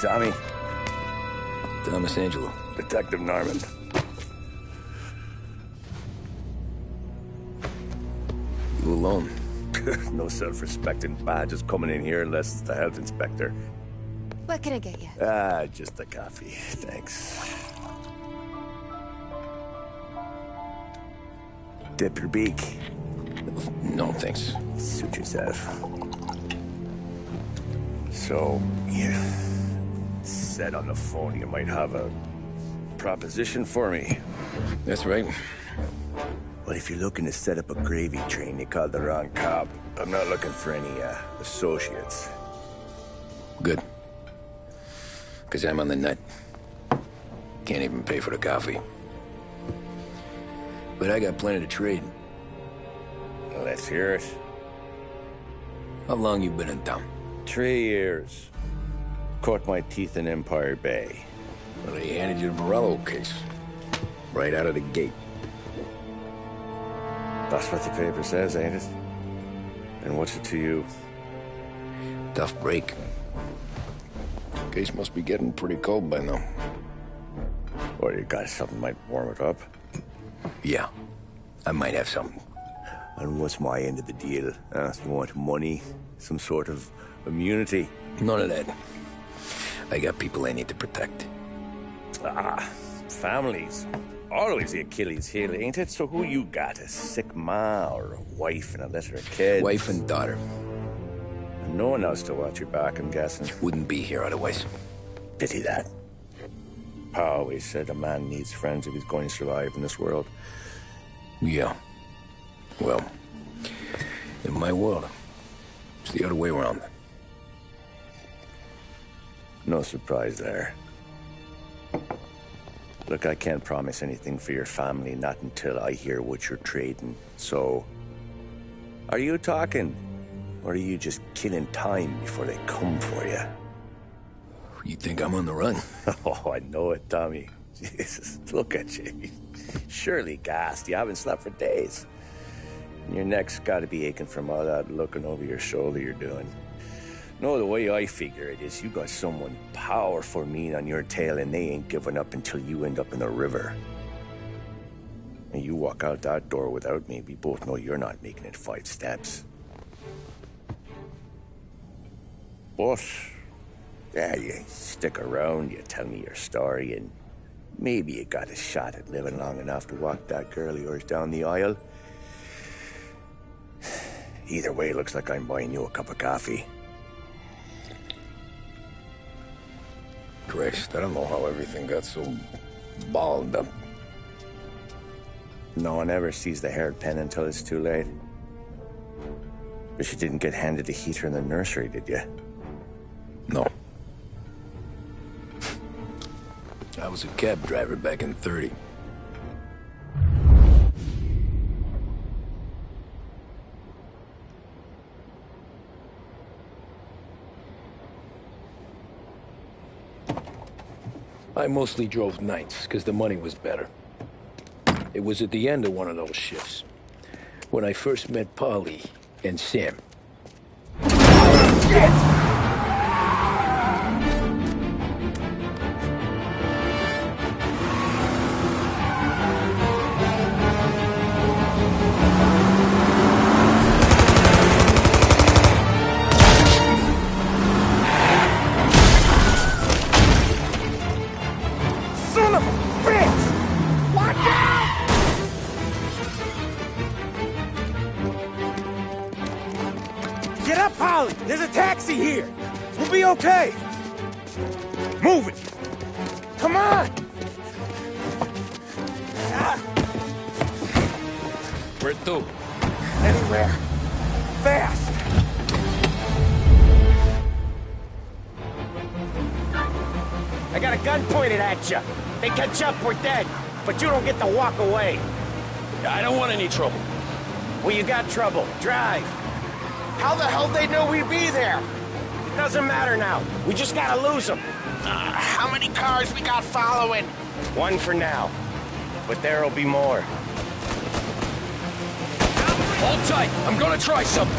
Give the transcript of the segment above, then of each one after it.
Tommy. Thomas Angelo. Detective Norman. You alone? No self-respecting badges coming in here unless it's the health inspector. What can I get you? Just a coffee. Thanks. Dip your beak. No, thanks. Suit yourself. So, you said on the phone you might have a proposition for me. That's right. Well, if you're looking to set up a gravy train, you called the wrong cop. I'm not looking for any, associates. Good. Because I'm on the nut. Can't even pay for the coffee. But I got plenty to trade. Well, let's hear it. How long you been in town? 3 years. Caught my teeth in Empire Bay. Well, they handed you the Morello case. Right out of the gate. That's what the paper says, ain't it? And what's it to you? Tough break. Case must be getting pretty cold by now. Or you got something might warm it up? Yeah, I might have something. And what's my end of the deal? You want money? Some sort of immunity? None of that. I got people I need to protect. Families. Always the Achilles heel, ain't it? So who you got? A sick ma or a wife and a litter of kids? Wife and daughter. And no one else to watch your back, I'm guessing. Wouldn't be here otherwise. Pity that. Pa always said a man needs friends if he's going to survive in this world. Yeah. Well, in my world, it's the other way around. No surprise there. Look, I can't promise anything for your family, not until I hear what you're trading. So, are you talking? Or are you just killing time before they come for you? You think I'm on the run? Oh, I know it, Tommy. Jesus, look at you. Surely gassed. You haven't slept for days. And your neck's got to be aching from all that looking over your shoulder you're doing. No, the way I figure it is you got someone powerful mean on your tail and they ain't giving up until you end up in the river. And you walk out that door without me, we both know you're not making it 5 steps. But, yeah, you stick around, you tell me your story, and maybe you got a shot at living long enough to walk that girl of yours down the aisle. Either way, it looks like I'm buying you a cup of coffee. Christ, I don't know how everything got so balled up. No one ever sees the haired pen until it's too late. But you didn't get handed a heater in the nursery, did you? No. I was a cab driver back in 30. I mostly drove nights, because the money was better. It was at the end of one of those shifts, when I first met Polly and Sam. Shit! Get up, Polly! There's a taxi here! We'll be okay! Move it! Come on! Where to? Anywhere. Fast! I got a gun pointed at you. They catch up, we're dead. But you don't get to walk away. I don't want any trouble. Well, you got trouble. Drive. How the hell they know we'd be there? It doesn't matter now. We just gotta lose them. How many cars we got following? One for now. But there'll be more. Hold tight. I'm gonna try something.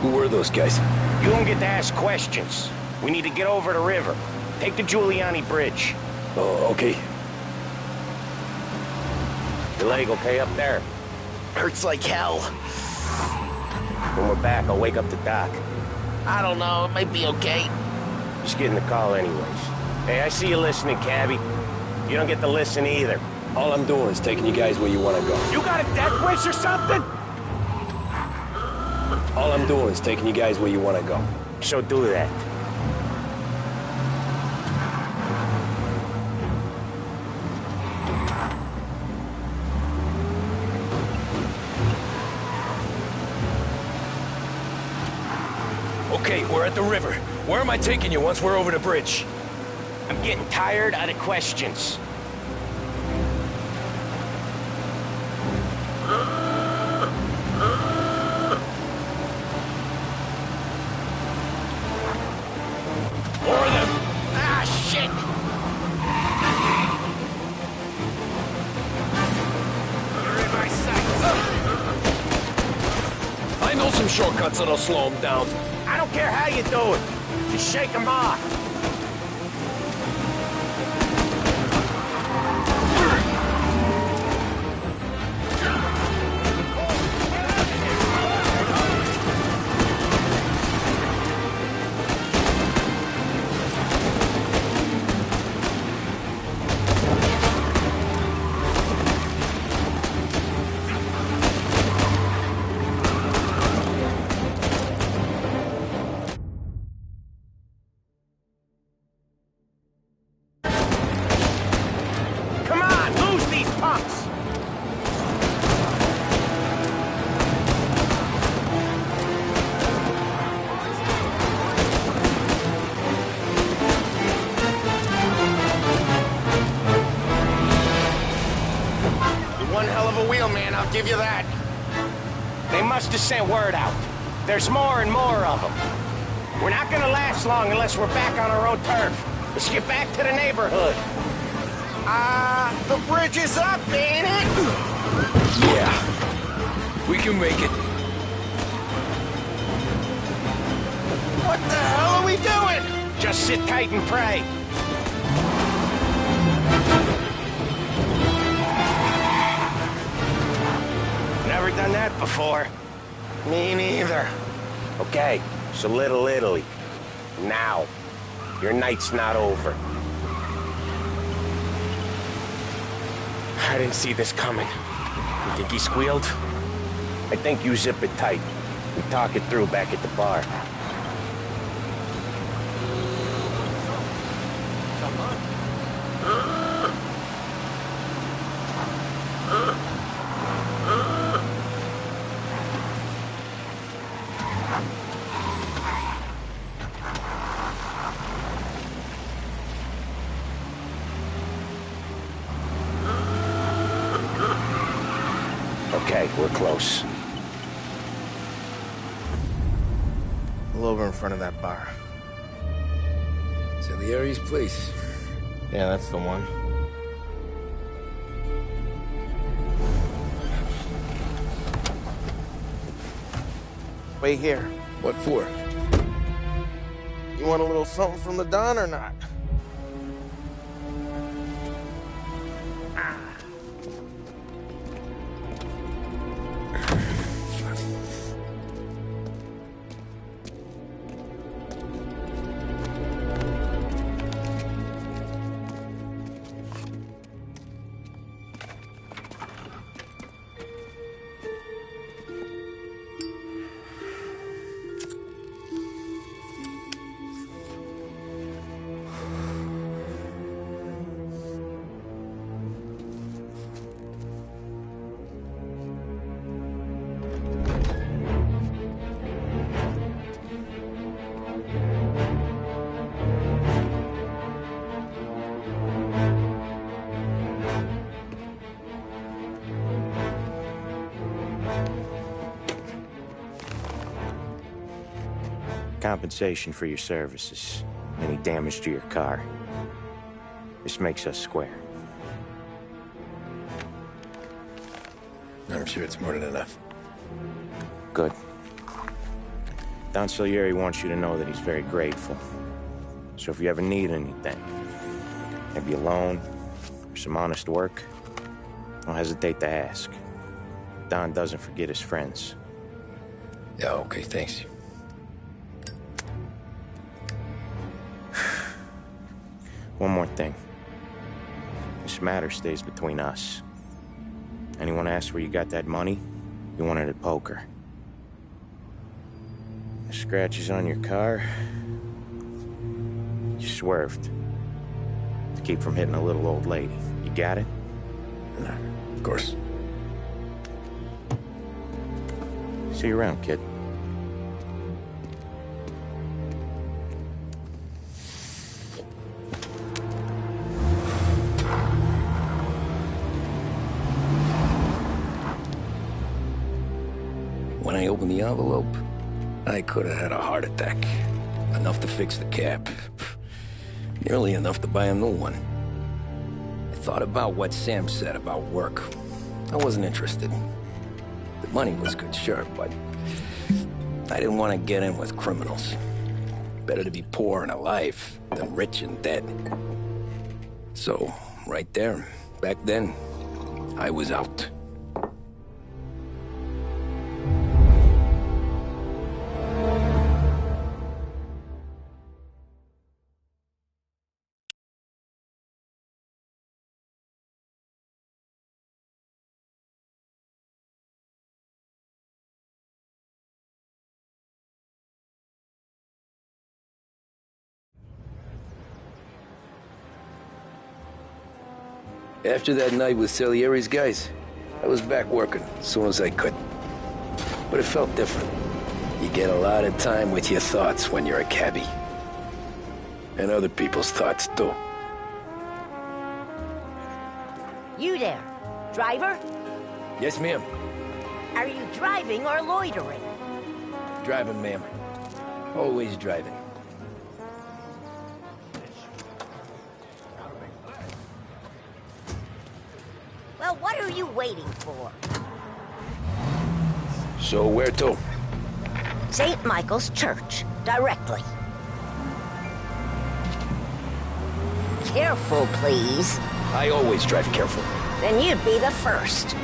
Who were those guys? You don't get to ask questions. We need to get over the river. Take the Giuliani Bridge. Oh, okay. Your leg okay up there? Hurts like hell. When we're back, I'll wake up the doc. I don't know, it might be okay. Just getting the call anyways. Hey, I see you listening, cabbie. You don't get to listen either. All I'm doing is taking you guys where you want to go. You got a death wish or something? All I'm doing is taking you guys where you want to go. So do that. Okay, we're at the river. Where am I taking you once we're over the bridge? I'm getting tired of the questions. More of them! Ah, shit! You're in my sights. I know some shortcuts that'll slow them down. I don't care how you do it. Just shake them off. Come on, lose these punks! You're one hell of a wheelman, I'll give you that. They must have sent word out. There's more and more of them. We're not gonna last long unless we're back on our own turf. Let's get back to the neighborhood. The bridge is up, ain't it? Yeah. We can make it. What the hell are we doing? Just sit tight and pray. Never done that before. Me neither. Okay, so Little Italy. Now. Your night's not over. I didn't see this coming. You think he squealed? I think you zip it tight. We talk it through back at the bar. Okay, we're close. Pull over in front of that bar. Salieri's place. Yeah, that's the one. Wait here. What for? You want a little something from the Don or not? Compensation for your services. Any damage to your car. This makes us square. I'm sure it's more than enough. Good. Don Salieri wants you to know that he's very grateful. So if you ever need anything, maybe a loan or some honest work, don't hesitate to ask. Don doesn't forget his friends. Yeah, okay, thanks. One more thing. This matter stays between us. Anyone asks where you got that money, you won it at poker. The scratches on your car, you swerved. To keep from hitting a little old lady. You got it? Nah, of course. See you around, kid. When I opened the envelope, I could have had a heart attack. Enough to fix the cap. Nearly enough to buy a new one. I thought about what Sam said about work. I wasn't interested. The money was good, sure, but I didn't want to get in with criminals. Better to be poor and alive than rich and dead. So, right there, back then, I was out. After that night with Salieri's guys, I was back working as soon as I could. But it felt different. You get a lot of time with your thoughts when you're a cabbie. And other people's thoughts, too. You there, driver? Yes, ma'am. Are you driving or loitering? Driving, ma'am. Always driving. Well, what are you waiting for? So where to? St. Michael's Church, directly. Careful, please. I always drive careful. Then you'd be the first.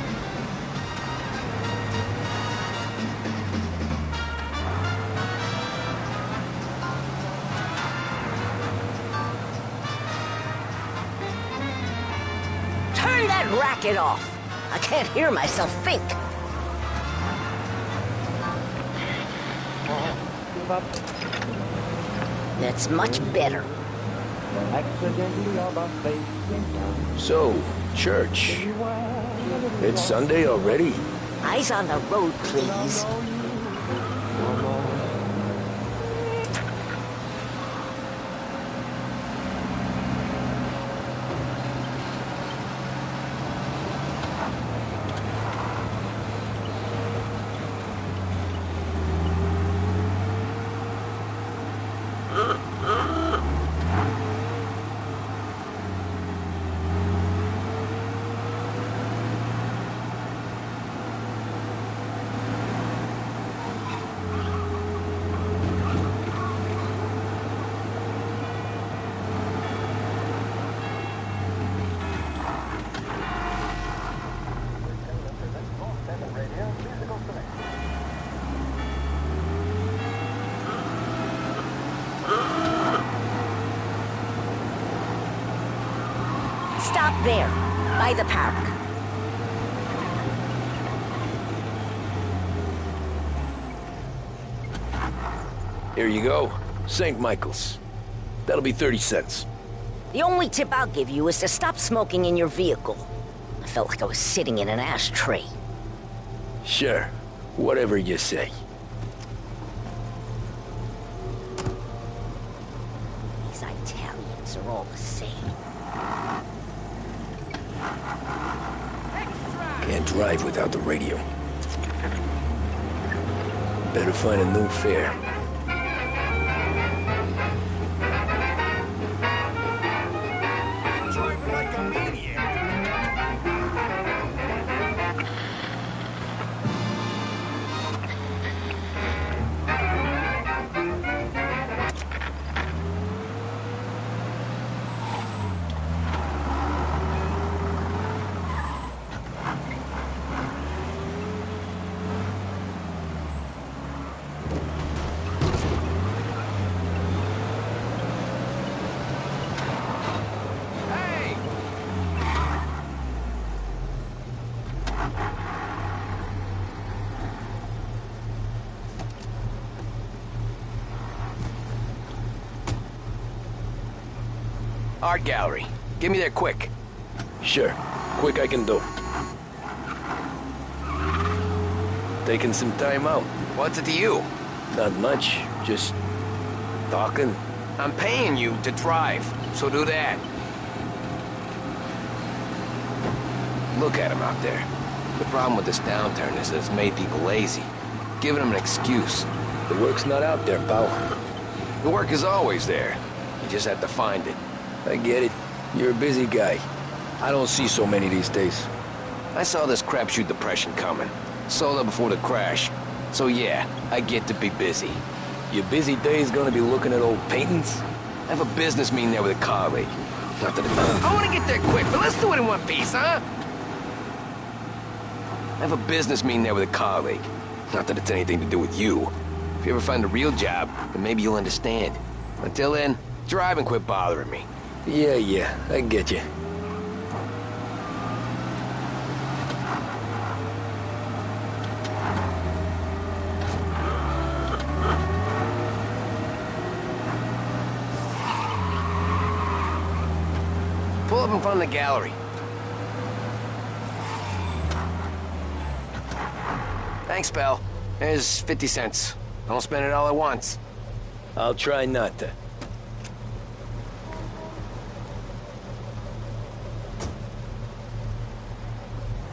Turn that racket off. I can't hear myself think. That's much better. So, church. It's Sunday already? Eyes on the road, please. Stop there, by the park. Here you go. St. Michael's. That'll be 30 cents. The only tip I'll give you is to stop smoking in your vehicle. I felt like I was sitting in an ashtray. Sure. Whatever you say. These Italians are all the same. Can't drive without the radio. Better find a new fare. Driving like a maniac. Art gallery. Get me there quick. Sure. Quick I can do. Taking some time out. What's it to you? Not much. Just talking. I'm paying you to drive, so do that. Look at him out there. The problem with this downturn is that it's made people lazy. Giving them an excuse. The work's not out there, pal. The work is always there. You just have to find it. I get it. You're a busy guy. I don't see so many these days. I saw this crapshoot depression coming. Sold up before the crash. So yeah, I get to be busy. Your busy day's gonna be looking at old paintings? I have a business meeting there with a colleague. Not that I want to get there quick, but let's do it in one piece, huh? I have a business meeting there with a colleague. Not that it's anything to do with you. If you ever find a real job, then maybe you'll understand. Until then, drive and quit bothering me. Yeah, I get you. Pull up in front of the gallery. Thanks, pal. There's 50 cents. Don't spend it all at once. I'll try not to.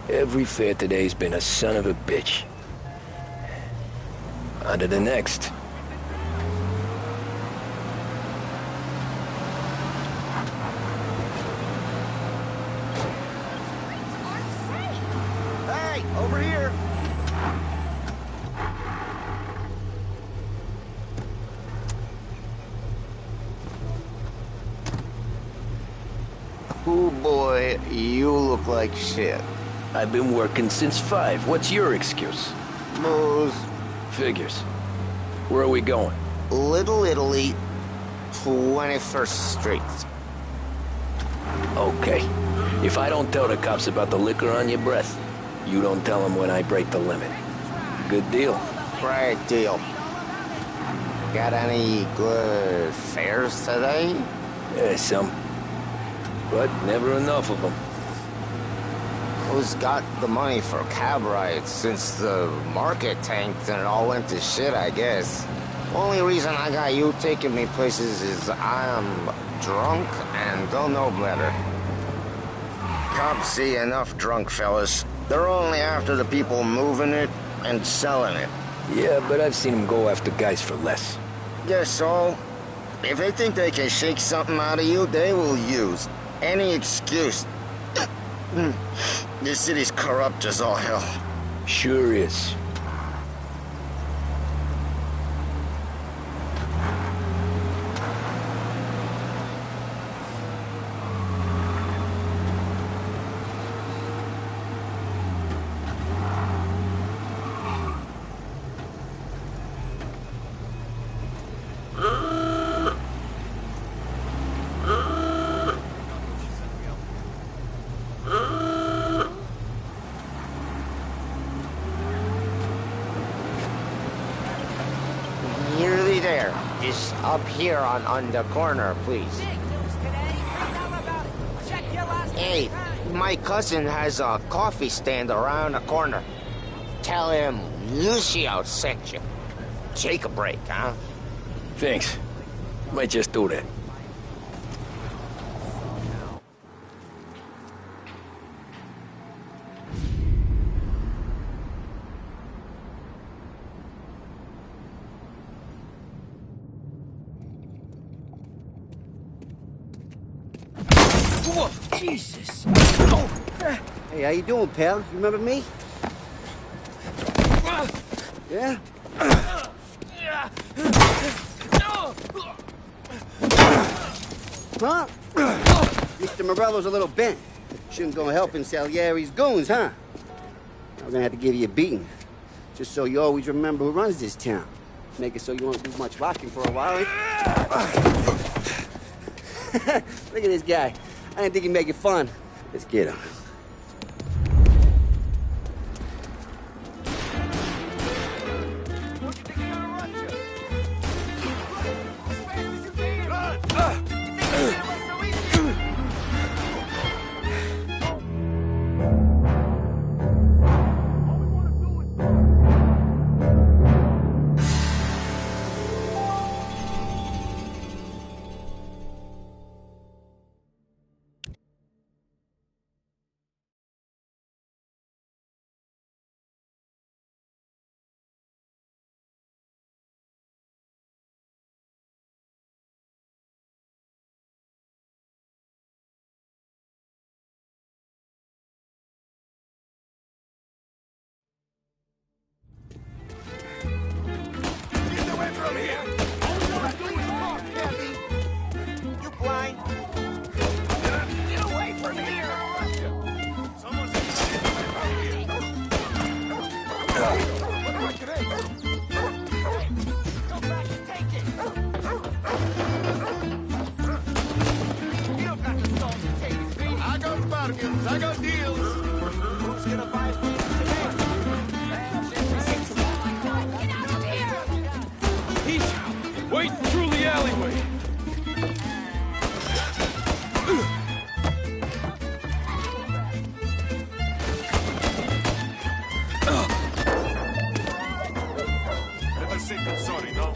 Every fair today's been a son of a bitch. On to the next. Hey, over here. Oh boy, you look like shit. I've been working since 5. What's your excuse? Booze. Figures. Where are we going? Little Italy, 21st Street. Okay. If I don't tell the cops about the liquor on your breath, you don't tell them when I break the limit. Good deal. Great deal. Got any good fares today? Yeah, some. But never enough of them. Who's got the money for cab rides since the market tanked and it all went to shit, I guess? Only reason I got you taking me places is I'm drunk and don't know better. Cops see enough drunk fellas. They're only after the people moving it and selling it. Yeah, but I've seen them go after guys for less. Guess so. If they think they can shake something out of you, they will use any excuse. This city's corrupt as all hell. Sure is. Nearly there. Just up here on the corner, please. Hey, my cousin has a coffee stand around the corner. Tell him Lucio sent you. Take a break, huh? Thanks. Might just do that. Whoa, Jesus! Hey, how you doing, pal? You remember me? Yeah? Huh? Mr. Morello's a little bent. Shouldn't go helping Salieri's goons, huh? I'm gonna have to give you a beating. Just so you always remember who runs this town. Make it so you won't do much rocking for a while. Look at this guy. I didn't think he'd make it fun. Let's get him. I got deals. Who's gonna buy food today? Get out of here! He's waiting through the alleyway. Never say I'm sorry, no?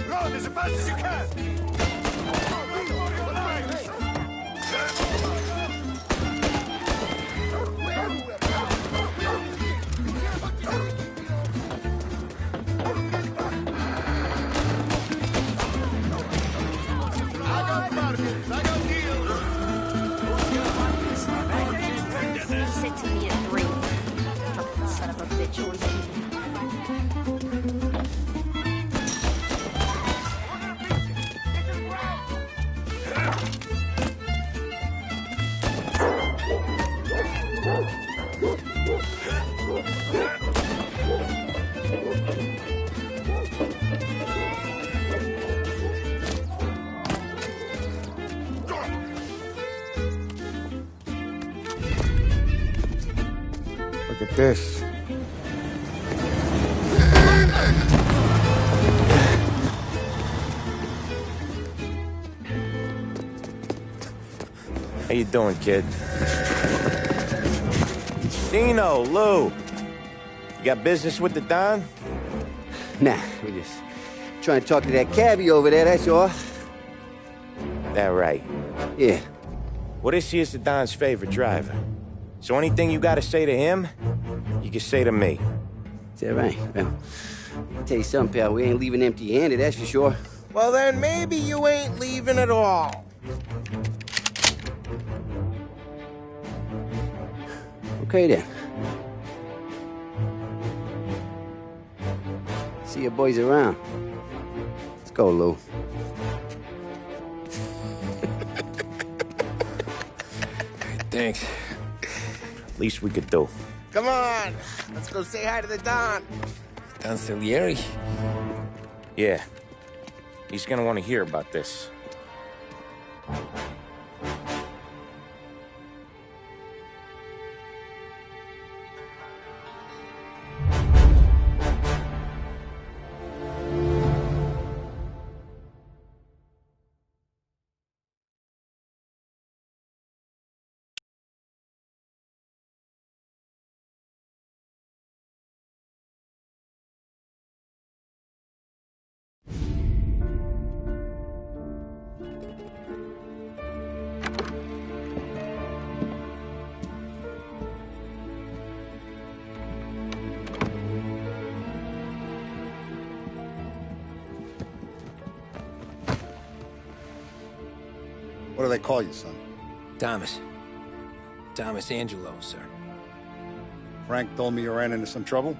Run as fast as you can! I got bargains, I got deals. Sit to me and drink. Fucking son of a bitch, always eating. Look at this. How you doing, kid? Dino, Lou. You got business with the Don? Nah, we just trying to talk to that cabbie over there, that's all. That right. Yeah. Well, this here's the Don's favorite driver. So anything you gotta say to him, you can say to me. Is that right? Well, I'll tell you something, pal. We ain't leaving empty-handed, that's for sure. Well, then maybe you ain't leaving at all. Okay, then. See your boys around. Let's go, Lou. Thanks. Least we could do. Come on, let's go say hi to the Don. Don Salieri? Yeah. He's gonna want to hear about this. What do they call you, son? Thomas. Thomas Angelo, sir. Frank told me you ran into some trouble?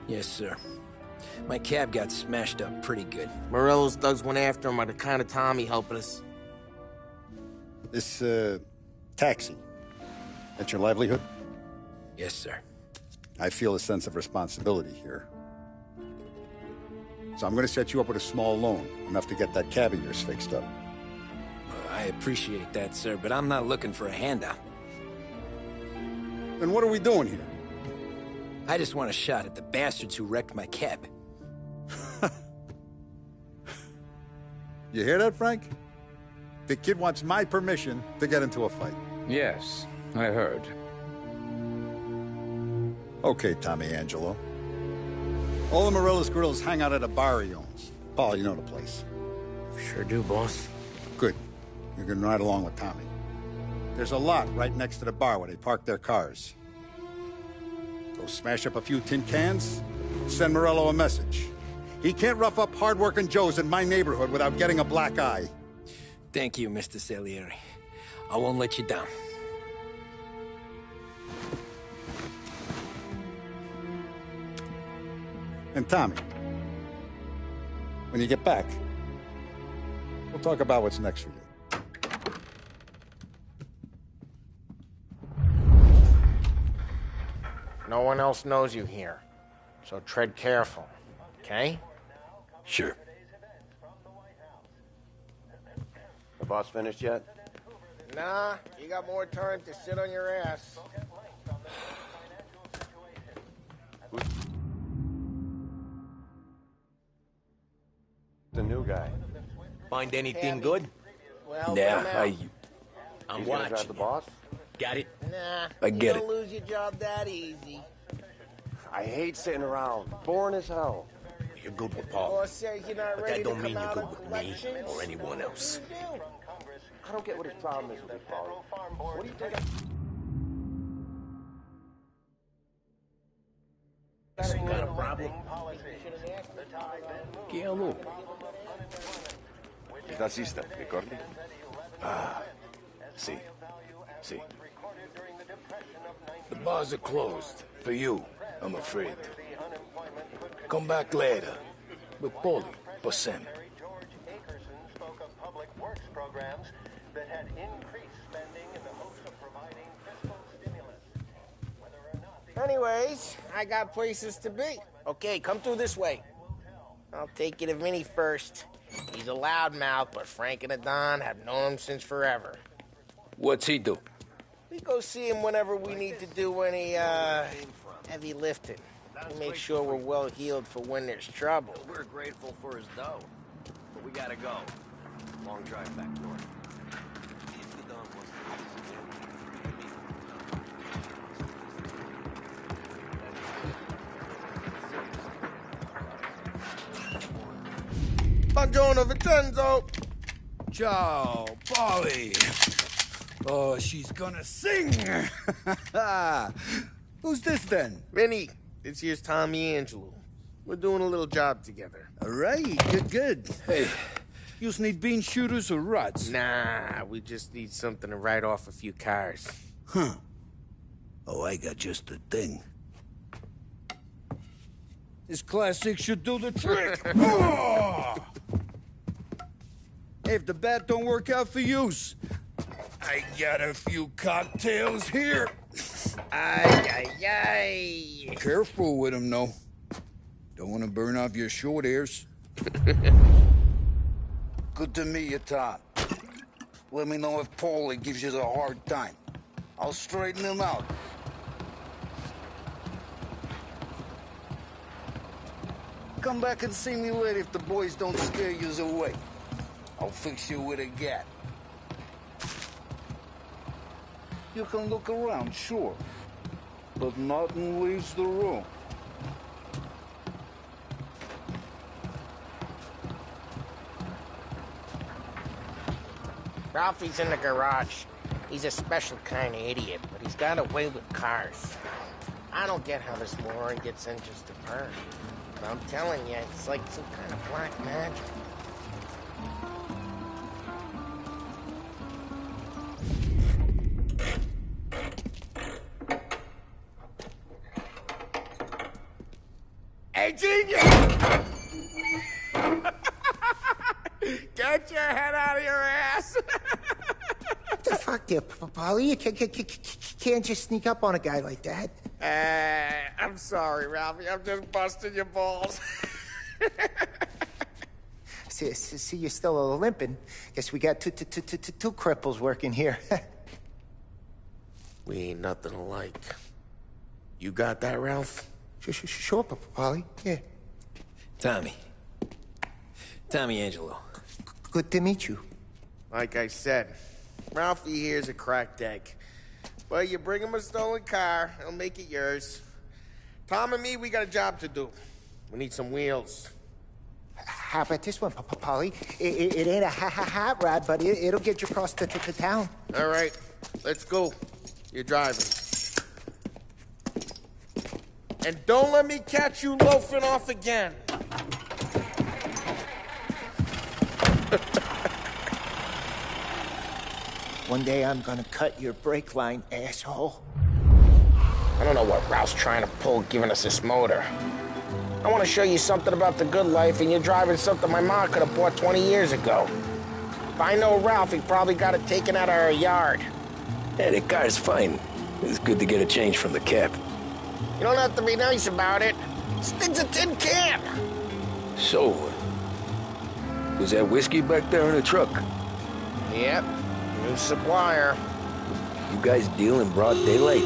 Yes, sir. My cab got smashed up pretty good. Morello's thugs went after him by the kind of Tommy helping us. This, taxi. That's your livelihood? Yes, sir. I feel a sense of responsibility here. So I'm gonna set you up with a small loan, enough to get that cab of yours fixed up. I appreciate that, sir, but I'm not looking for a handout. Then what are we doing here? I just want a shot at the bastards who wrecked my cab. You hear that, Frank? The kid wants my permission to get into a fight. Yes, I heard. Okay, Tommy Angelo. All the Morello's girls hang out at a bar he owns. Paul, you know the place. Sure do, boss. Good. You can ride along with Tommy. There's a lot right next to the bar where they park their cars. Go smash up a few tin cans, send Morello a message. He can't rough up hard-working Joes in my neighborhood without getting a black eye. Thank you, Mr. Salieri. I won't let you down. And Tommy, when you get back, we'll talk about what's next for you. No one else knows you here, so tread careful, okay? Sure. The boss finished yet? Nah, you got more time to sit on your ass. The new guy. Find anything good? Well, Yeah, I'm He's gonna drive watching. the boss? Got it? Nah, I get you it. don't lose your job that easy. I hate sitting around. Boring as hell. You're good with Paul. Boss says you're not But ready that don't to mean come you're out good of with me collections. or anyone else. I don't get what his problem is with you, Paul. What do you think? You got a problem? ¿Qué hago? ¿Estás lista, Ricordi? Sí. The bars are closed. For you, I'm afraid. Come back later. With Paulie or Sam. Anyways, I got places to be. Okay, come through this way. I'll take you to Vinny first. He's a loudmouth, but Frank and the Don have known him since forever. What's he do? We go see him whenever we need to do any, heavy lifting. We make sure we're well healed for when there's trouble. We're grateful for his dough, but we gotta go. Long drive back north. Buongiorno, Vincenzo! Ciao, Polly. Oh, she's gonna sing. Who's this then? Vinny, this here's Tommy Angelo. We're doing a little job together. All right, good. Hey, you need bean shooters or rods? Nah, we just need something to write off a few cars. Huh. Oh, I got just the thing. This classic should do the trick. Oh! Hey, if the bat don't work out for yous, I got a few cocktails here. Ay, ay, ay. Careful with them, though. Don't want to burn off your short hairs. Good to meet you, Tom. Let me know if Paulie gives you a hard time. I'll straighten him out. Come back and see me later if the boys don't scare yous away. I'll fix you with a gat. You can look around, sure. But nothing leaves the room. Ralphie's in the garage. He's a special kind of idiot, but he's got a way with cars. I don't get how this moron gets engines to burn. But I'm telling you, it's like some kind of black magic. Hey, genius! Get your head out of your ass! What the fuck there, Polly? You can't just sneak up on a guy like that. I'm sorry, Ralphie. I'm just busting your balls. See, you're still limping. Guess we got two cripples working here. We ain't nothing alike. You got that, Ralph? Sure, Polly. Yeah. Tommy Angelo. Good to meet you. Like I said, Ralphie here's a cracked egg. Well, you bring him a stolen car, he'll make it yours. Tom and me, we got a job to do. We need some wheels. How about this one, Polly? It ain't a hot rod, but it'll get you across to town. All right, let's go. You're driving. And don't let me catch you loafing off again. One day I'm gonna cut your brake line, asshole. I don't know what Ralph's trying to pull giving us this motor. I want to show you something about the good life, and you're driving something my mom could have bought 20 years ago. If I know Ralph, he probably got it taken out of our yard. Yeah, the car's fine. It's good to get a change from the cap. You don't have to be nice about it. This thing's a tin can. So, was that whiskey back there in the truck? Yep, new supplier. You guys deal in broad daylight?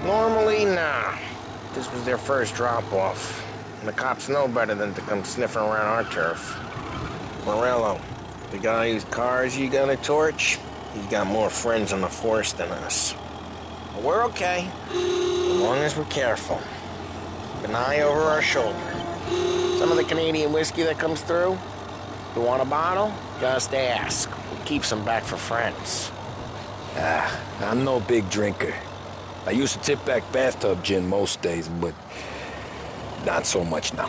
Normally, nah. This was their first drop-off. And the cops know better than to come sniffing around our turf. Morello, the guy whose cars you gonna torch, he's got more friends on the force than us. But we're okay, as long as we're careful. Keep an eye over our shoulder. Some of the Canadian whiskey that comes through, you want a bottle? Just ask. We keep some back for friends. I'm no big drinker. I used to tip back bathtub gin most days, but not so much now.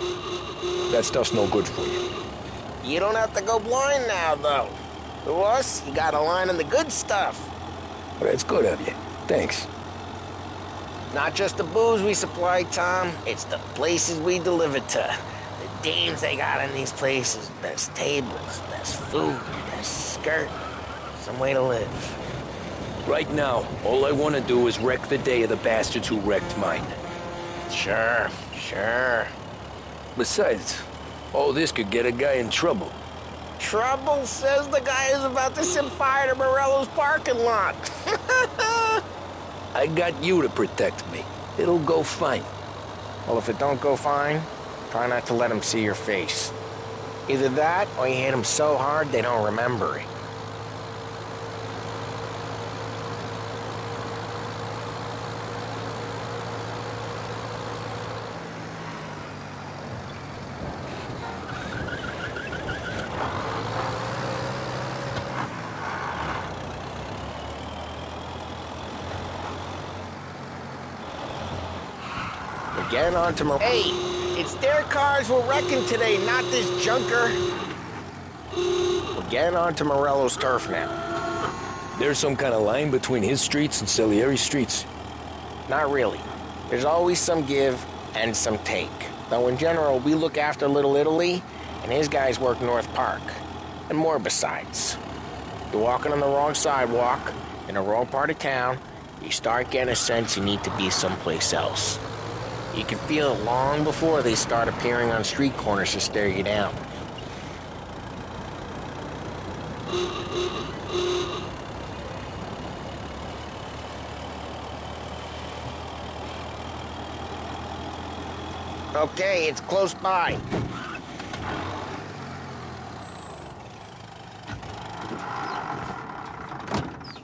That stuff's no good for you. You don't have to go blind now, though. To us, you got a line on the good stuff. Well, that's good of you. Thanks. Not just the booze we supply, Tom. It's the places we deliver to. The dames they got in these places. Best tables, best food, best skirt. Some way to live. Right now, all I want to do is wreck the day of the bastards who wrecked mine. Sure. Besides, all this could get a guy in trouble. Trouble, says the guy who's about to set fire to Morello's parking lot. I got you to protect me. It'll go fine. Well, if it don't go fine, try not to let him see your face. Either that, or you hit them so hard they don't remember it. We're getting on to Hey, it's their cars we're wrecking today, not this junker. We're getting on to Morello's turf now. There's some kind of line between his streets and Salieri's streets? Not really. There's always some give and some take. Though in general, we look after Little Italy, and his guys work North Park. And more besides. You're walking on the wrong sidewalk, in the wrong part of town, you start getting a sense you need to be someplace else. You can feel it long before they start appearing on street corners to stare you down. Okay, it's close by.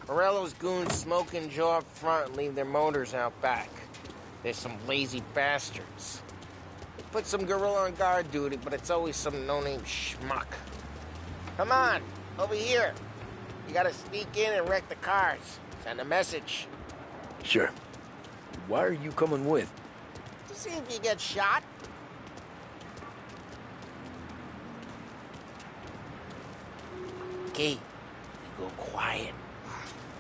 Morello's goons smoke and jaw up front and leave their motors out back. There's some lazy bastards. They put some gorilla on guard duty, but it's always some no-name schmuck. Come on, over here. You gotta sneak in and wreck the cars. Send a message. Sure. Why are you coming with? To see if you get shot. Okay, you go quiet.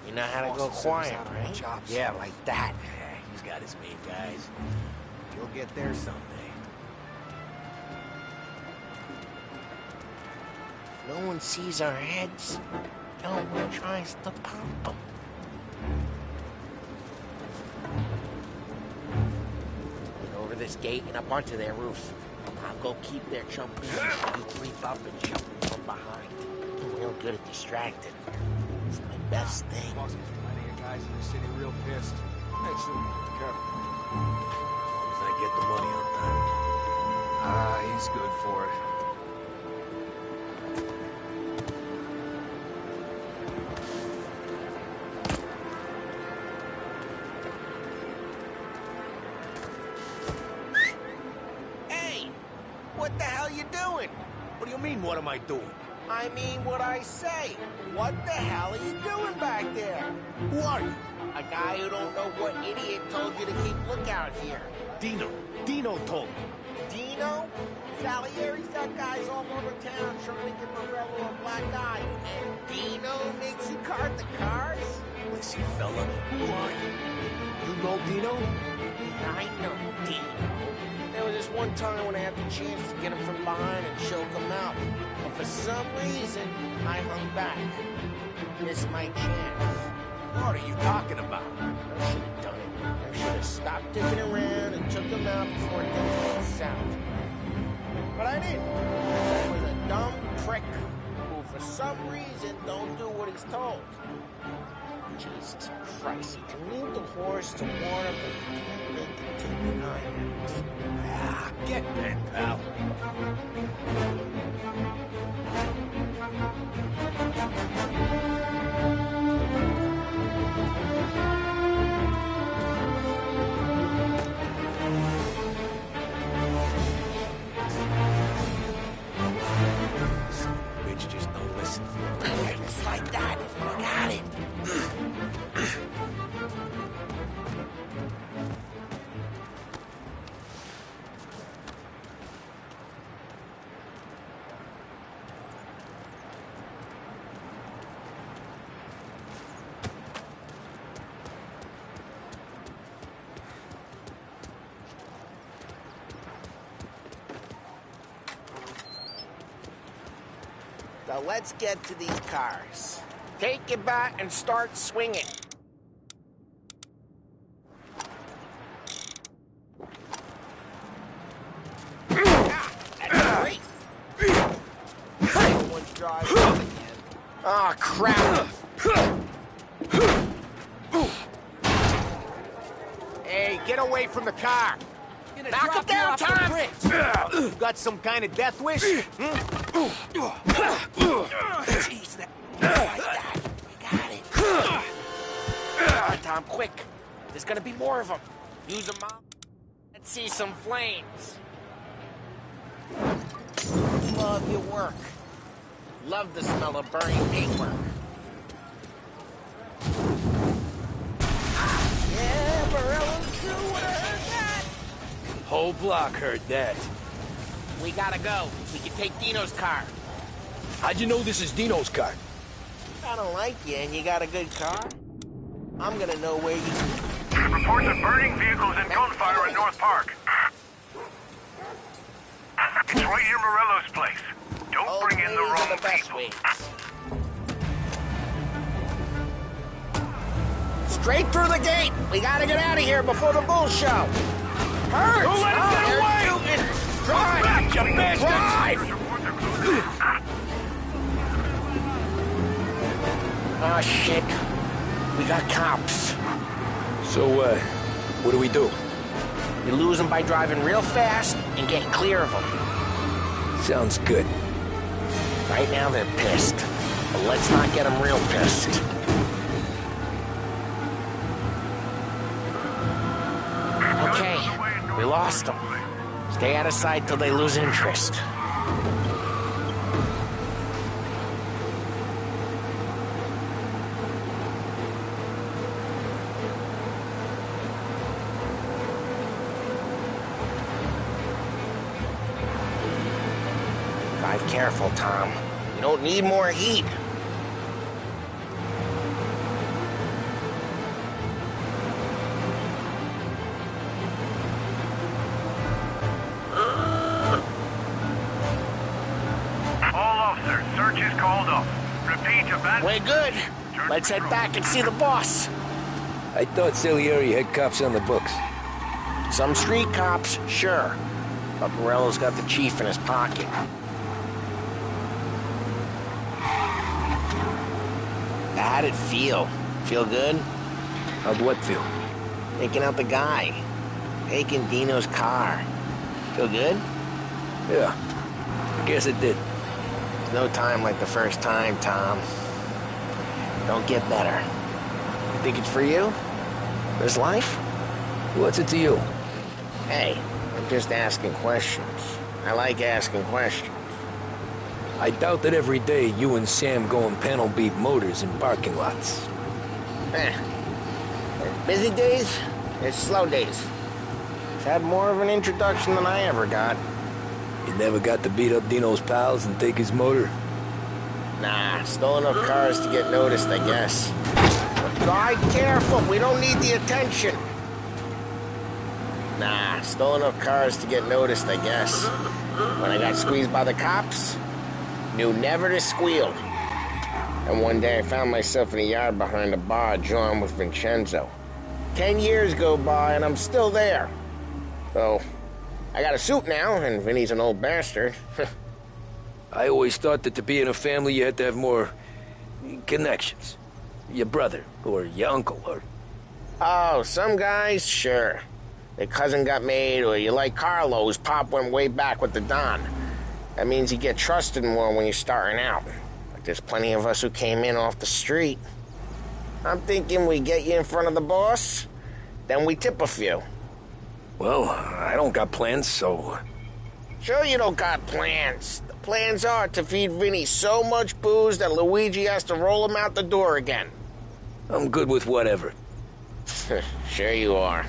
You know how to go quiet, right? Yeah, like that. He's got his main guys. You'll get there someday. No one sees our heads. No one tries to pump them. Get over this gate and up onto their roof. I'll go keep their jumping. You creep up and jump from behind. I'm real good at distracting. It's my best thing. Plenty of guys in the city real pissed. Actually, careful. As long as I get the money on time. He's good for it. Hey! What the hell you doing? What do you what am I doing? I mean what I say. What the hell are you doing back there? Who are you? A guy who don't know what idiot told you to keep lookout here. Dino. Dino told me. Dino? Salieri's got guys all over town trying to give Morello a black eye. And Dino makes you cart the cars? Listen, fella, who are you? You know Dino? I know Dino. There was this one time when I had the chance to get him from behind and choke him out. But for some reason, I hung back. Missed my chance. What are you talking about? I should have done it. I should have stopped dicking around and took him out before things went south. But I didn't. That was a dumb prick who, for some reason, don't do what he's told. Jesus Christ, you can lead the horse to water, but you can't make it take the nine. Ah, get bent, pal. Bitch just don't listen. It's like that. I got it. So let's get to these cars. Take your bat and start swinging. Ah, that's great. Someone's driving again. Oh, crap. Hey, get away from the car. Knock him down, Tom! You got some kind of death wish? Jeez, that... Like that. We got it. Come on, Tom, quick. There's gonna be more of them. Use them out. Let's see some flames. Love your work. Love the smell of burning paper. Yeah, Morello's crew would have heard that. Whole block heard that. We gotta go. We can take Dino's car. How'd you know this is Dino's car? I don't like you and you got a good car. I'm gonna know where you... Reports of burning vehicles and gunfire in North Park. It's right near Morello's place. Don't bring in the wrong people. Straight through the gate. We gotta get out of here before the bull show. Hurts! Don't let him get away! Drive! Back, you bastard! Drive! Oh, shit. We got cops. So, what do we do? You lose them by driving real fast and getting clear of them. Sounds good. Right now they're pissed. But let's not get them real pissed. Okay, we lost them. Stay out of sight till they lose interest. Drive careful, Tom. You don't need more heat. Search is called off. Repeat, abandoned. We're good. Let's head back and see the boss. I thought Salieri had cops on the books. Some street cops, sure. But Morello's got the chief in his pocket. How'd it feel? Feel good? How'd what feel? Taking out the guy. Taking Dino's car. Feel good? Yeah. I guess it did. There's no time like the first time, Tom. Don't get better. You think it's for you? This life? What's it to you? Hey, I'm just asking questions. I like asking questions. I doubt that every day you and Sam go and panel beat motors in parking lots. There's busy days, there's slow days. It's had more of an introduction than I ever got. You never got to beat up Dino's pals and take his motor? Nah, stole enough cars to get noticed, I guess. But God, careful, we don't need the attention. Nah, stole enough cars to get noticed, I guess. When I got squeezed by the cops, knew never to squeal. And one day I found myself in a yard behind a bar drawn with Vincenzo. 10 years go by and I'm still there. So, I got a suit now, and Vinny's an old bastard. I always thought that to be in a family you had to have more connections. Your brother, or your uncle, or... Oh, some guys, sure. Their cousin got made, or you like Carlo's pop went way back with the Don. That means you get trusted more when you're starting out. But there's plenty of us who came in off the street. I'm thinking we get you in front of the boss, then we tip a few. Well, I don't got plans, so... Sure you don't got plans. The plans are to feed Vinny so much booze that Luigi has to roll him out the door again. I'm good with whatever. Sure you are.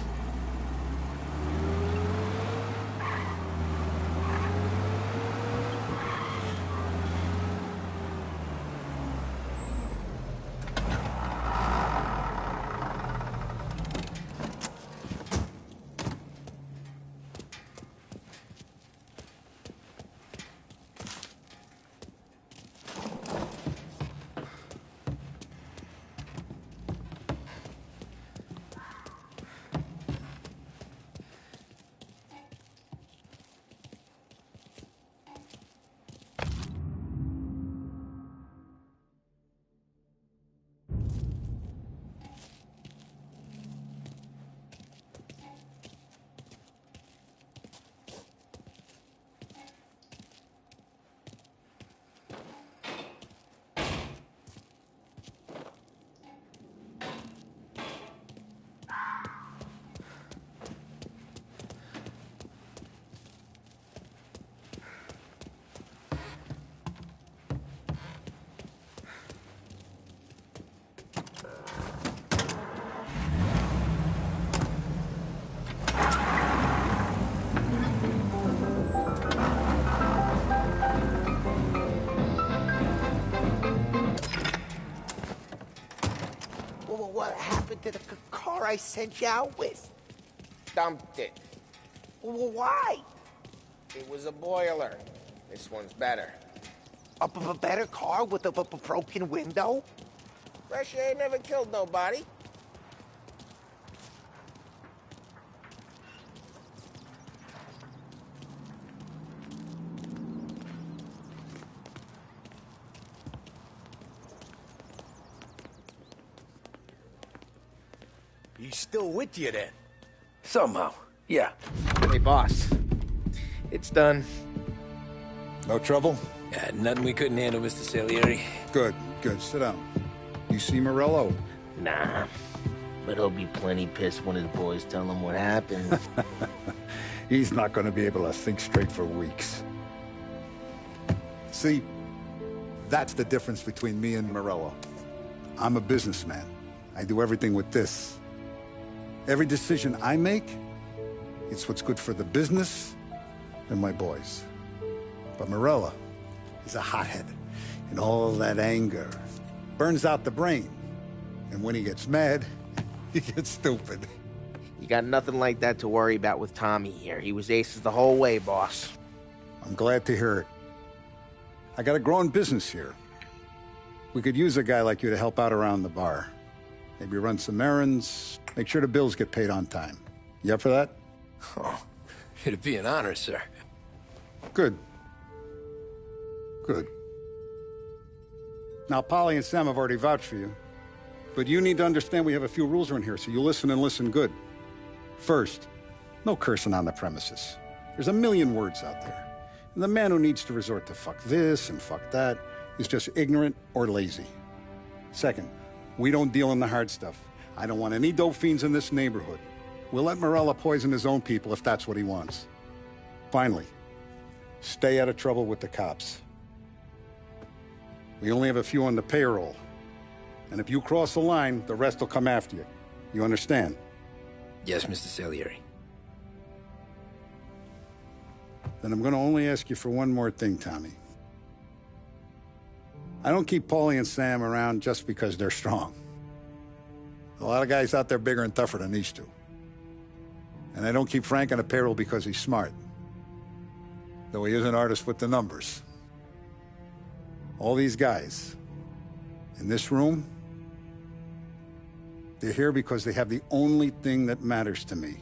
What happened to the car I sent you out with? Dumped it. Well, why? It was a boiler. This one's better. A better car with a broken window? Fresh air never killed nobody. He's still with you then? Somehow, yeah. Hey, boss. It's done. No trouble? Yeah, nothing we couldn't handle, Mr. Salieri. Good, good. Sit down. You see Morello? Nah. But he'll be plenty pissed when his boys tell him what happened. He's not going to be able to think straight for weeks. See, that's the difference between me and Morello. I'm a businessman. I do everything with this. Every decision I make, it's what's good for the business and my boys. But Morello is a hothead, and all that anger burns out the brain. And when he gets mad, he gets stupid. You got nothing like that to worry about with Tommy here. He was aces the whole way, boss. I'm glad to hear it. I got a growing business here. We could use a guy like you to help out around the bar. Maybe run some errands, make sure the bills get paid on time. You up for that? Oh, it'd be an honor, sir. Good. Good. Now, Polly and Sam have already vouched for you. But you need to understand we have a few rules around here, so you listen and listen good. First, no cursing on the premises. There's a million words out there. And the man who needs to resort to fuck this and fuck that is just ignorant or lazy. Second, we don't deal in the hard stuff. I don't want any dope fiends in this neighborhood. We'll let Morello poison his own people if that's what he wants. Finally, stay out of trouble with the cops. We only have a few on the payroll. And if you cross the line, the rest will come after you. You understand? Yes, Mr. Salieri. Then I'm going to only ask you for one more thing, Tommy. I don't keep Paulie and Sam around just because they're strong. A lot of guys out there bigger and tougher than these two. And I don't keep Frank on the payroll because he's smart. Though he is an artist with the numbers. All these guys in this room, they're here because they have the only thing that matters to me.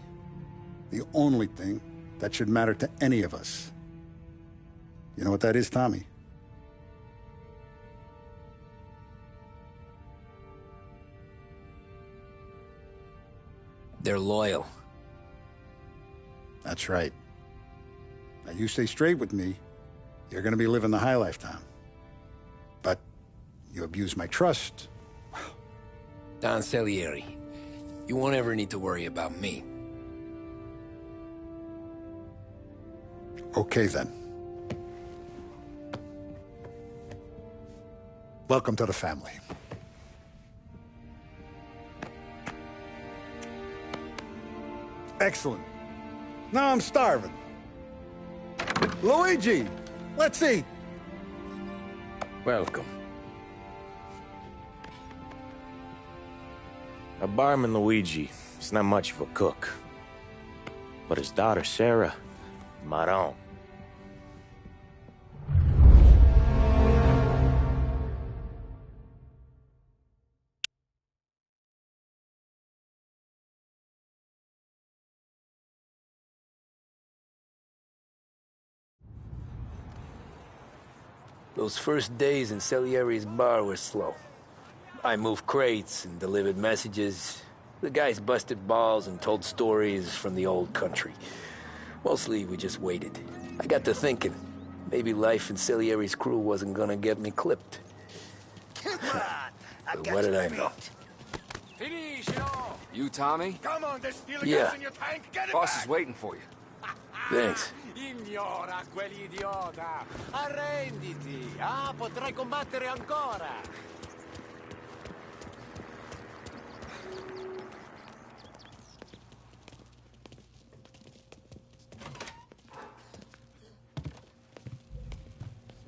The only thing that should matter to any of us. You know what that is, Tommy? They're loyal. That's right. Now, you stay straight with me, you're gonna be living the high life, Tom. But you abuse my trust. Don Salieri, you won't ever need to worry about me. Okay, then. Welcome to the family. Excellent. Now I'm starving. Luigi, let's eat. Welcome. Our barman Luigi is not much of a cook. But his daughter Sarah, Maron. Those first days in Salieri's bar were slow. I moved crates and delivered messages. The guys busted balls and told stories from the old country. Mostly, we just waited. I got to thinking, maybe life in Salieri's crew wasn't gonna get me clipped. But what did I know? You, Tommy? Come on, there's still Yeah. gas in your tank. Get it Boss back. is waiting for you. Thanks. Ignora quell'idiota! Arrenditi! Ah, potrai combattere ancora!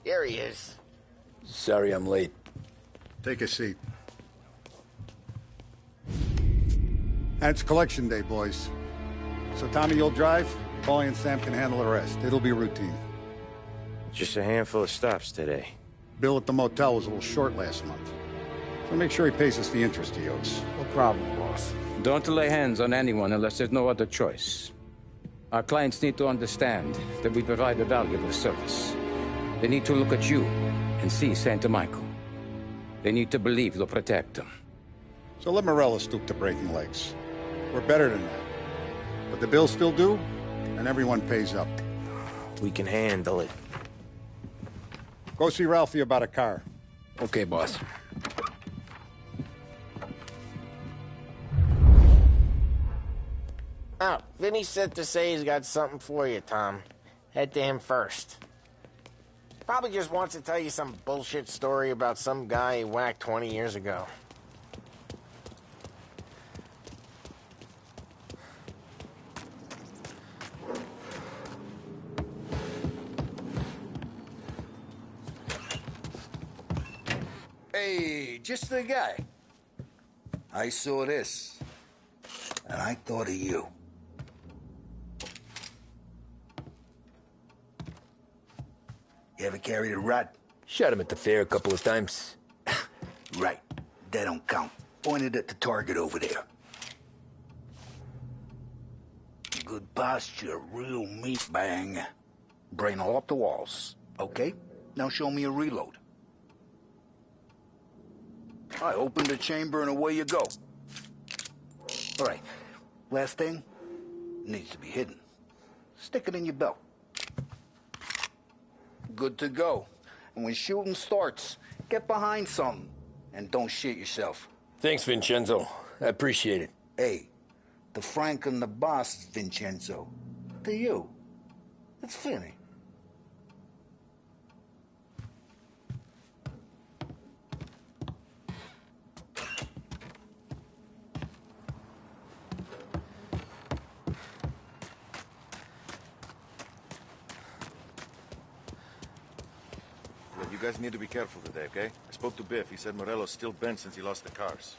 Here he is. Sorry I'm late. Take a seat. And it's collection day, boys. So Tommy, you'll drive. Paulie and Sam can handle the rest. It'll be routine. Just a handful of stops today. Bill at the motel was a little short last month. So make sure he pays us the interest he owes. No problem, boss. Don't lay hands on anyone unless there's no other choice. Our clients need to understand that we provide a valuable service. They need to look at you and see Santa Michael. They need to believe you'll protect them. So let Morella stoop to breaking legs. We're better than that. But the bills still due, and everyone pays up. We can handle it. Go see Ralphie about a car. Okay, boss. Oh, Vinny said to say he's got something for you, Tom. Head to him first. Probably just wants to tell you some bullshit story about some guy he whacked 20 years ago. Hey, just the guy. I saw this, and I thought of you. You ever carried a rat? Shot him at the fair a couple of times. Right. That don't count. Pointed at the target over there. Good posture, real meat bang. Brain all up the walls. Okay, now show me a reload. I open the chamber and away you go. All right, last thing needs to be hidden. Stick it in your belt. Good to go. And when shooting starts, get behind something and don't shit yourself. Thanks, Vincenzo. I appreciate it. Hey, the Frank and the boss is Vincenzo. To you, it's Vinny. you guys need to be careful today, okay? I spoke to Biff. He said Morello's still bent since he lost the cars.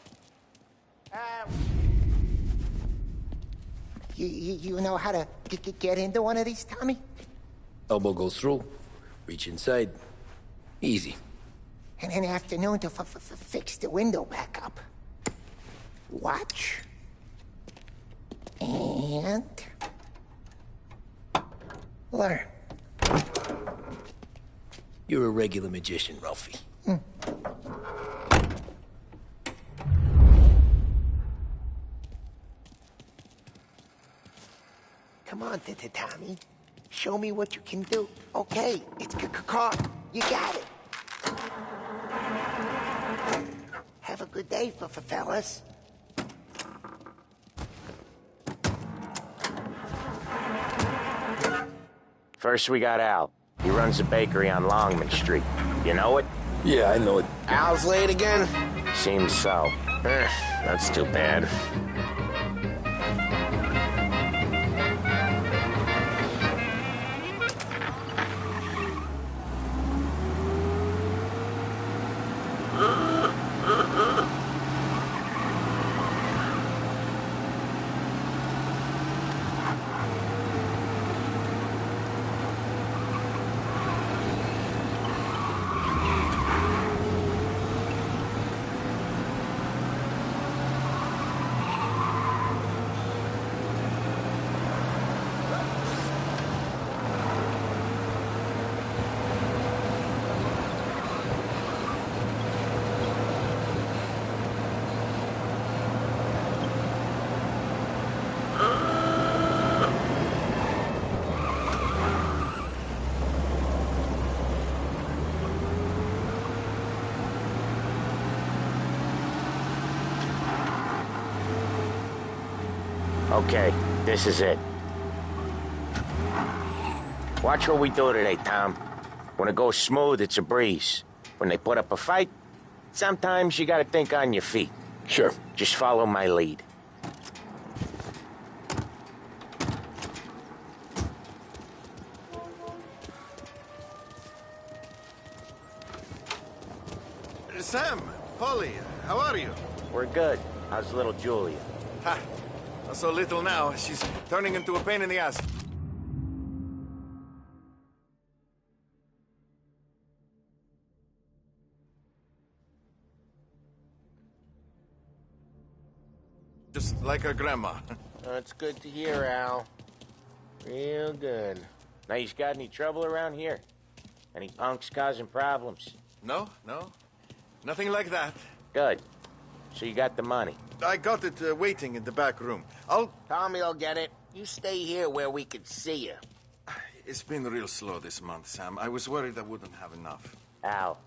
You know how to get into one of these, Tommy? Elbow goes through. Reach inside. Easy. And an afternoon to fix the window back up. Watch. And... learn. You're a regular magician, Ralphie. Come on, Tommy. Show me what you can do. Okay, it's car. You got it. Have a good day, fellas. First, we got Al. He runs a bakery on Longman Street. You know it? Yeah, I know it. Al's late again? Seems so. That's too bad. Okay, this is it. Watch what we do today, Tom. When it goes smooth, it's a breeze. When they put up a fight, sometimes you gotta think on your feet. Sure. Just follow my lead. Sam, Polly, how are you? We're good. How's little Julia? Ha! Not so little now. She's turning into a pain in the ass. Just like her grandma. That's good to hear, Al. Real good. Now, you got any trouble around here? Any punks causing problems? No. Nothing like that. Good. So you got the money? I got it waiting in the back room. Tommy will get it. You stay here where we can see you. It's been real slow this month, Sam. I was worried I wouldn't have enough. Al,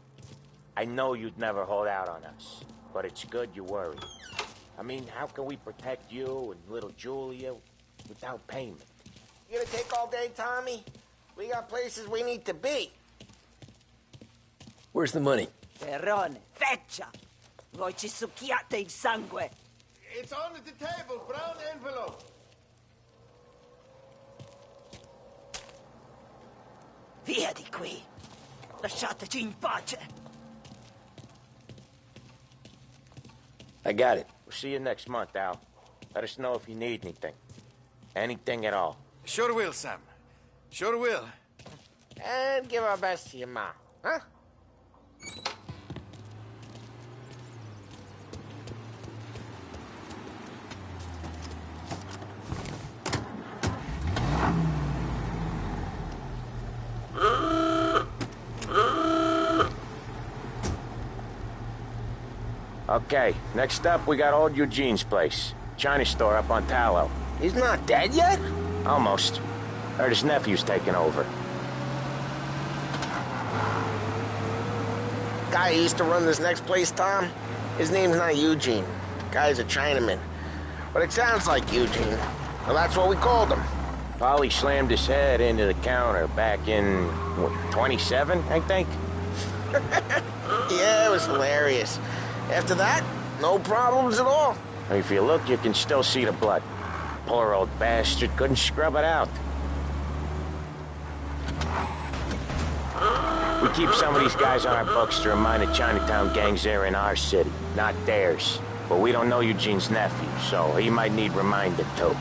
I know you'd never hold out on us, but it's good you worry. I mean, how can we protect you and little Julia without payment? You gonna take all day, Tommy? We got places we need to be. Where's the money? Perrone, feccia! Voi ci succhiate il sangue! It's on the table, brown envelope. Via di qui! Lasciateci in pace! I got it. We'll see you next month, Al. Let us know if you need anything. Anything at all. Sure will, Sam. Sure will. And give our best to your mom, huh? Okay, next up, we got old Eugene's place. China store up on Tallow. He's not dead yet? Almost. Heard his nephew's taking over. Guy who used to run this next place, Tom, his name's not Eugene. Guy's a Chinaman. But it sounds like Eugene. Well, that's what we called him. Polly slammed his head into the counter back in, what, 27, I think? Yeah, it was hilarious. After that, no problems at all. If you look, you can still see the blood. Poor old bastard couldn't scrub it out. We keep some of these guys on our books to remind the Chinatown gangs they're in our city, not theirs. But we don't know Eugene's nephew, so he might need reminded too.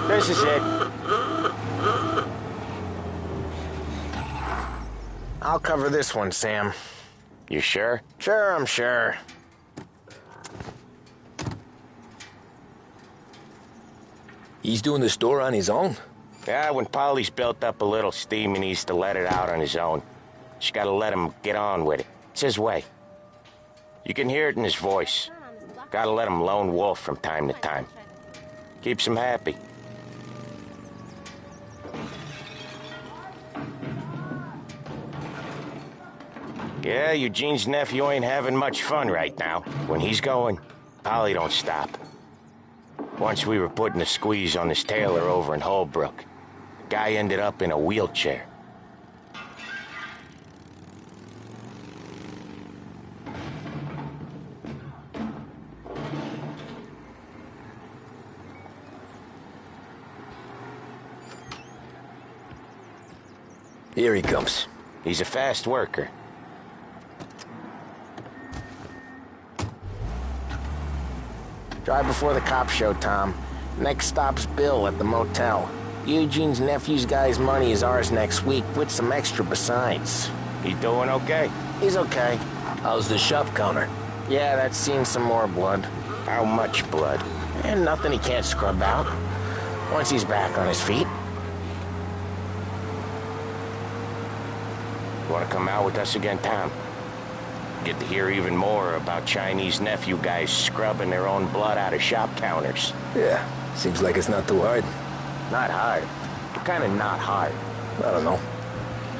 This is it. I'll cover this one, Sam. You sure? Sure, I'm sure. He's doing the store on his own? Yeah, when Polly's built up a little steam, he needs to let it out on his own. Just gotta let him get on with it. It's his way. You can hear it in his voice. Gotta let him lone wolf from time to time. Keeps him happy. Yeah, Eugene's nephew ain't having much fun right now. When he's going, Polly don't stop. Once we were putting a squeeze on this tailor over in Holbrook. The guy ended up in a wheelchair. Here he comes. He's a fast worker. Drive before the cops show, Tom. Next stop's Bill at the motel. Eugene's nephew's guy's money is ours next week, with some extra besides. He doing okay? He's okay. How's the shop counter? Yeah, that's seen some more blood. How much blood? And nothing he can't scrub out. Once he's back on his feet. You want to come out with us again, Tom? Get to hear even more about Chinese nephew guys scrubbing their own blood out of shop counters. Yeah, seems like it's not too hard. Not hard. Kind of not hard. I don't know.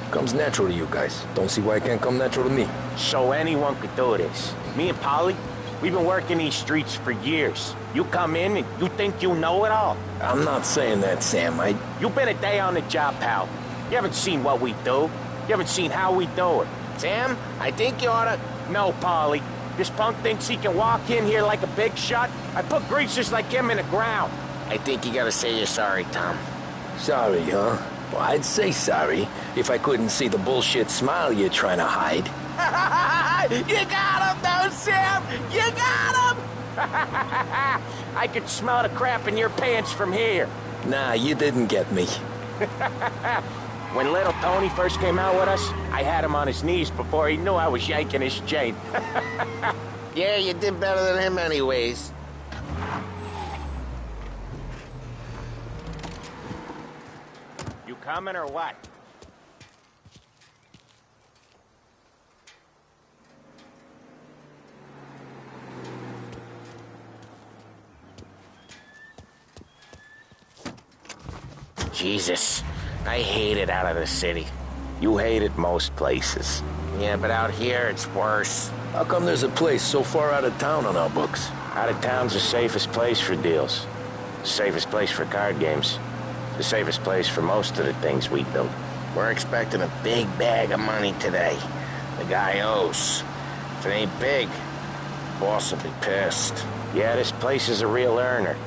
Comes natural to you guys. Don't see why it can't come natural to me. So anyone could do this. Me and Polly, we've been working these streets for years. You come in and you think you know it all. I'm not saying that, Sam. You've been a day on the job, pal. You haven't seen what we do. You haven't seen how we do it. Sam, I think you oughta... No, Polly. This punk thinks he can walk in here like a big shot. I put greasers like him in the ground. I think you gotta say you're sorry, Tom. Sorry, huh? Well, I'd say sorry if I couldn't see the bullshit smile you're trying to hide. You got him, though, Sam! You got him! I could smell the crap in your pants from here. Nah, you didn't get me. When little Tony first came out with us, I had him on his knees before he knew I was yanking his chain. Yeah, you did better than him anyways. You coming or what? Jesus. I hate it out of the city. You hate it most places. Yeah, but out here, it's worse. How come there's a place so far out of town on our books? Out of town's the safest place for deals. The safest place for card games. The safest place for most of the things we do. We're expecting a big bag of money today. The guy owes. If it ain't big, boss will be pissed. Yeah, this place is a real earner.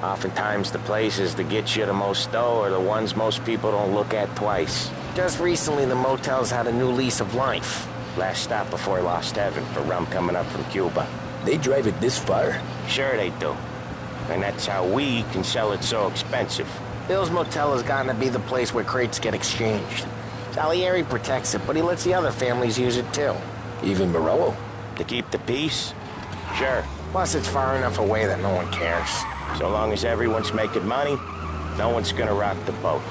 Oftentimes the places that get you the most dough are the ones most people don't look at twice. Just recently the motel's had a new lease of life. Last stop before Lost Heaven for rum coming up from Cuba. They drive it this far? Sure they do. And that's how we can sell it so expensive. Bill's Motel has gotten to be the place where crates get exchanged. Salieri protects it, but he lets the other families use it too. Even Morello? To keep the peace? Sure. Plus, it's far enough away that no one cares. So long as everyone's making money, no one's gonna rock the boat.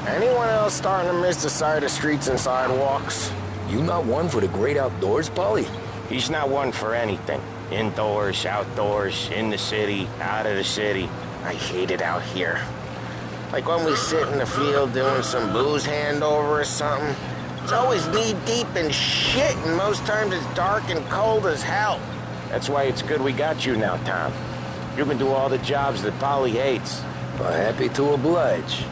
Anyone else starting to miss the sight of streets and sidewalks? You not one for the great outdoors, Polly? He's not one for anything. Indoors, outdoors, in the city, out of the city. I hate it out here. Like when we sit in the field doing some booze handover or something. It's always knee-deep in shit, and most times it's dark and cold as hell. That's why it's good we got you now, Tom. You can do all the jobs that Polly hates. Well, happy to oblige.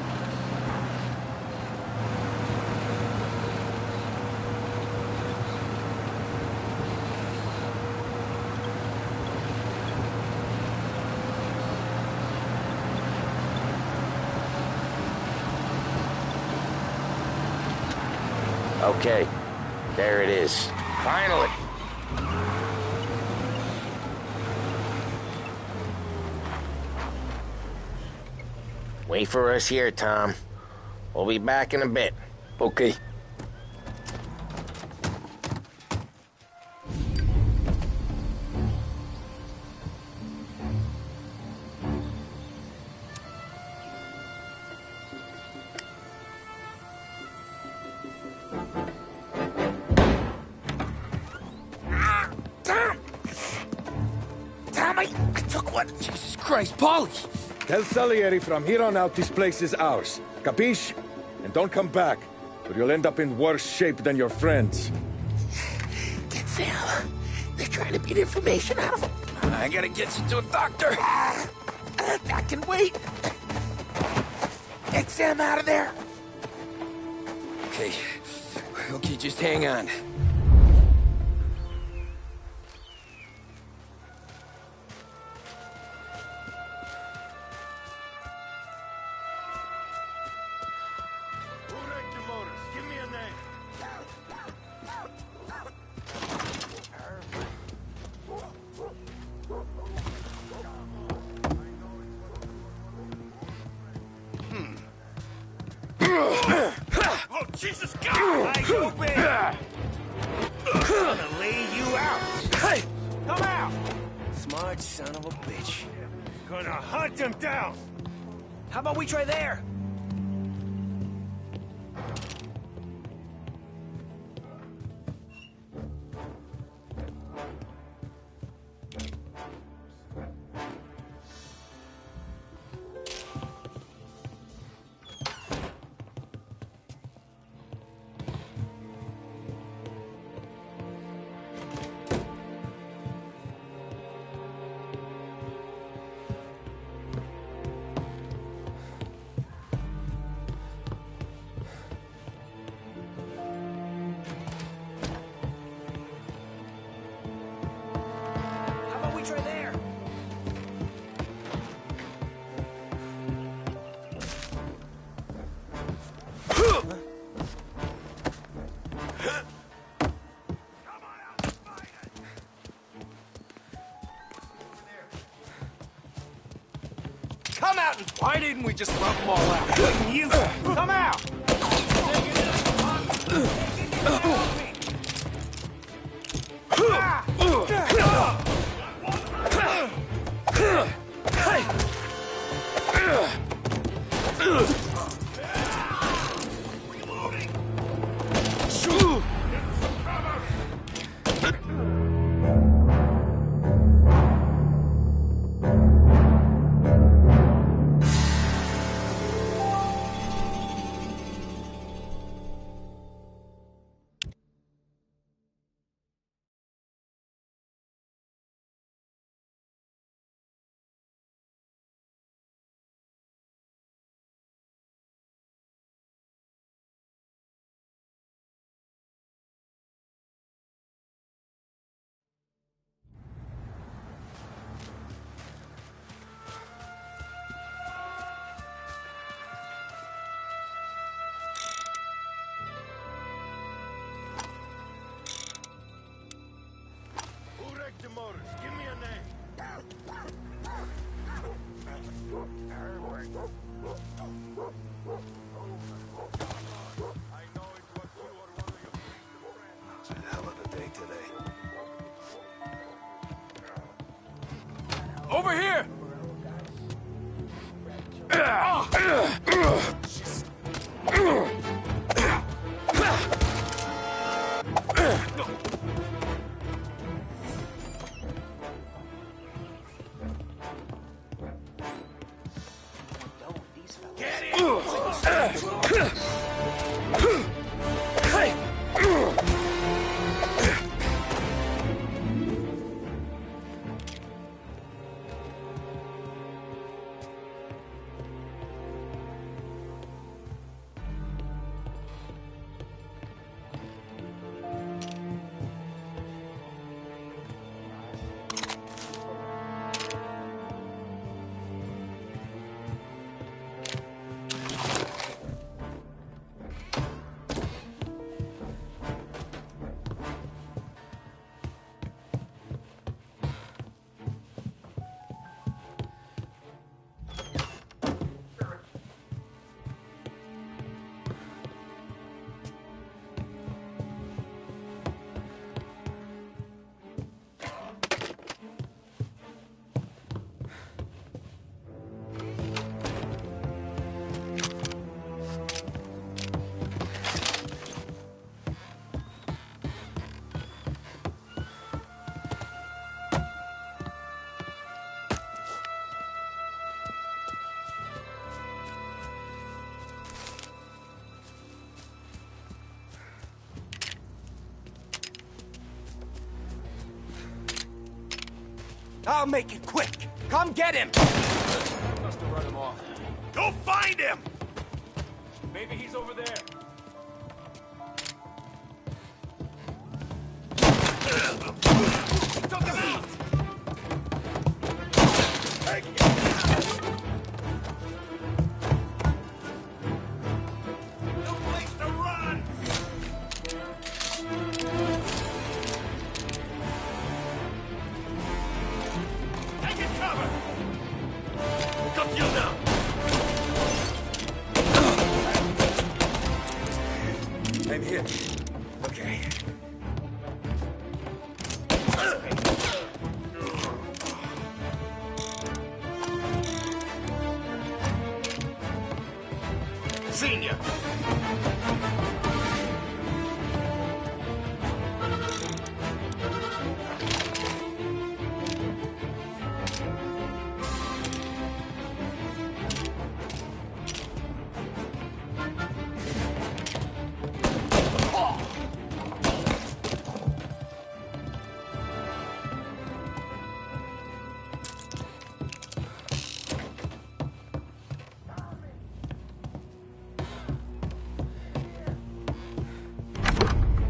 Okay, there it is. Finally. Wait for us here, Tom. We'll be back in a bit. Okay. Jesus Christ, Polly! Tell Salieri from here on out this place is ours. Capiche? And don't come back, or you'll end up in worse shape than your friends. Get Sam. They're trying to beat information out of him. I gotta get you to a doctor. I can wait. Get Sam out of there. Okay. Okay, just hang on. Jesus God! I open! I'm gonna lay you out! Hey! Come out! Smart son of a bitch. Gonna hunt him down! How about we try there? Try there. Come out! Why didn't we just rub them all out? Wouldn't you? Come out! Over here! I'll make it quick. Come get him. Must have run him off. Go find him! Maybe he's over there. Took him out! No place to run! Take it cover! Got you now! I'm here. Okay. Senior!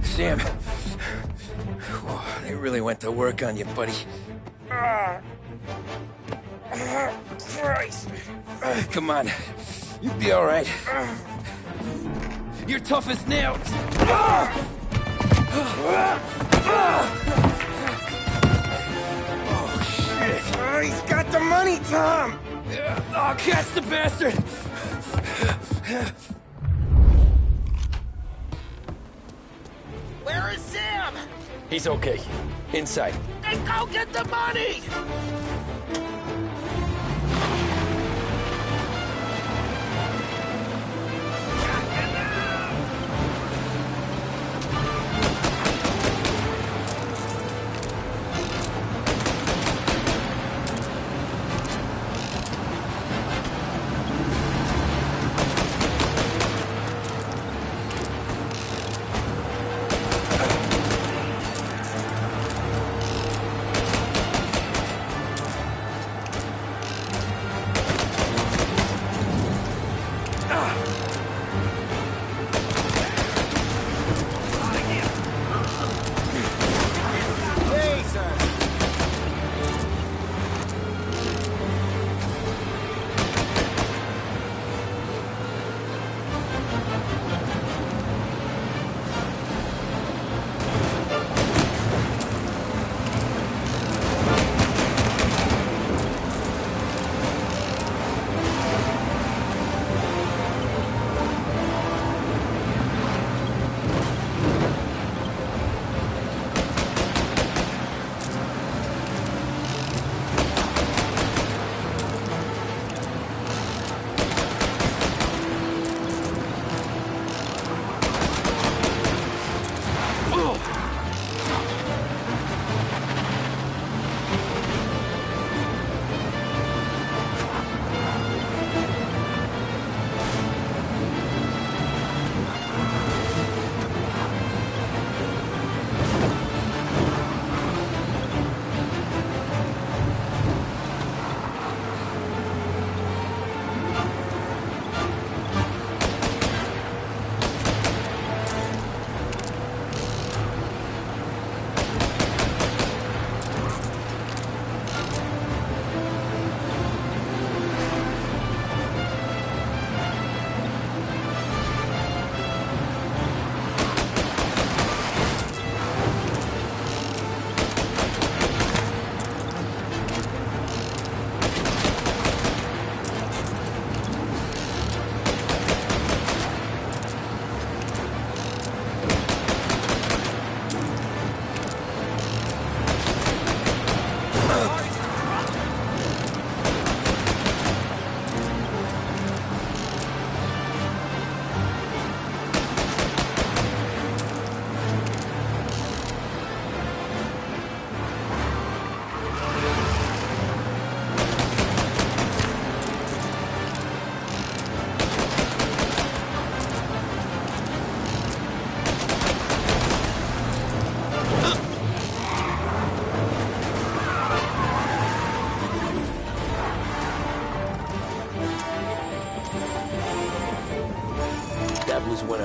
Sam. They really went to work on you, buddy. Christ. Come on. You'll be all right. You're tough as nails. Oh, shit. Oh, he's got the money, Tom. Oh, catch the bastard. Where is Sam? He's okay. Inside. Then go get the money!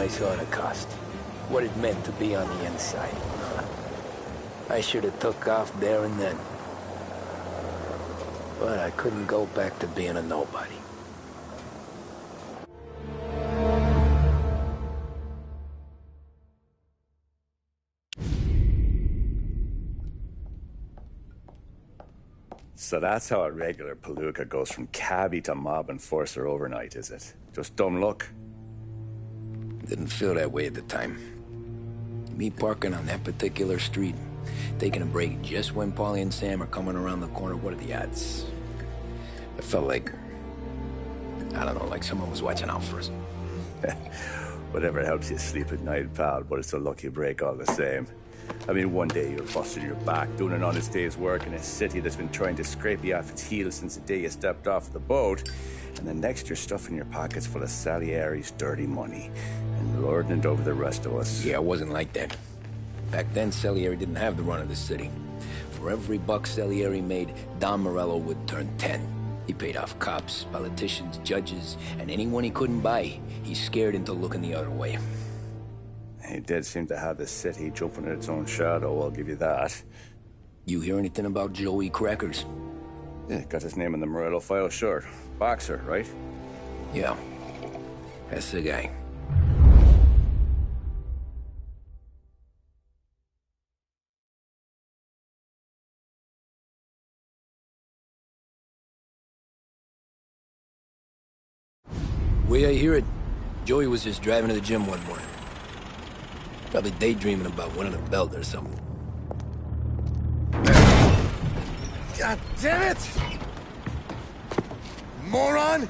I saw the cost. What it meant to be on the inside. I should have took off there and then. But I couldn't go back to being a nobody. So that's how a regular palooka goes from cabbie to mob enforcer overnight, is it? Just dumb luck? Didn't feel that way at the time. Me parking on that particular street, taking a break just when Paulie and Sam are coming around the corner, what are the odds? I felt like, I don't know, like someone was watching out for us. Whatever helps you sleep at night, pal, but it's a lucky break all the same. I mean, one day you're busting your back, doing an honest day's work in a city that's been trying to scrape you off its heels since the day you stepped off the boat, and the next you're stuffing your pockets full of Salieri's dirty money and lording it over the rest of us. Yeah, it wasn't like that. Back then, Salieri didn't have the run of the city. For every buck Salieri made, Don Morello would turn 10. He paid off cops, politicians, judges, and anyone he couldn't buy, he scared into looking the other way. He did seem to have the city jumping at its own shadow, I'll give you that. You hear anything about Joey Crackers? Yeah, got his name in the Morello file, sure. Boxer, right? Yeah, that's the guy. The way I hear it, Joey was just driving to the gym one morning. Probably daydreaming about winning a belt or something. God damn it! Moron!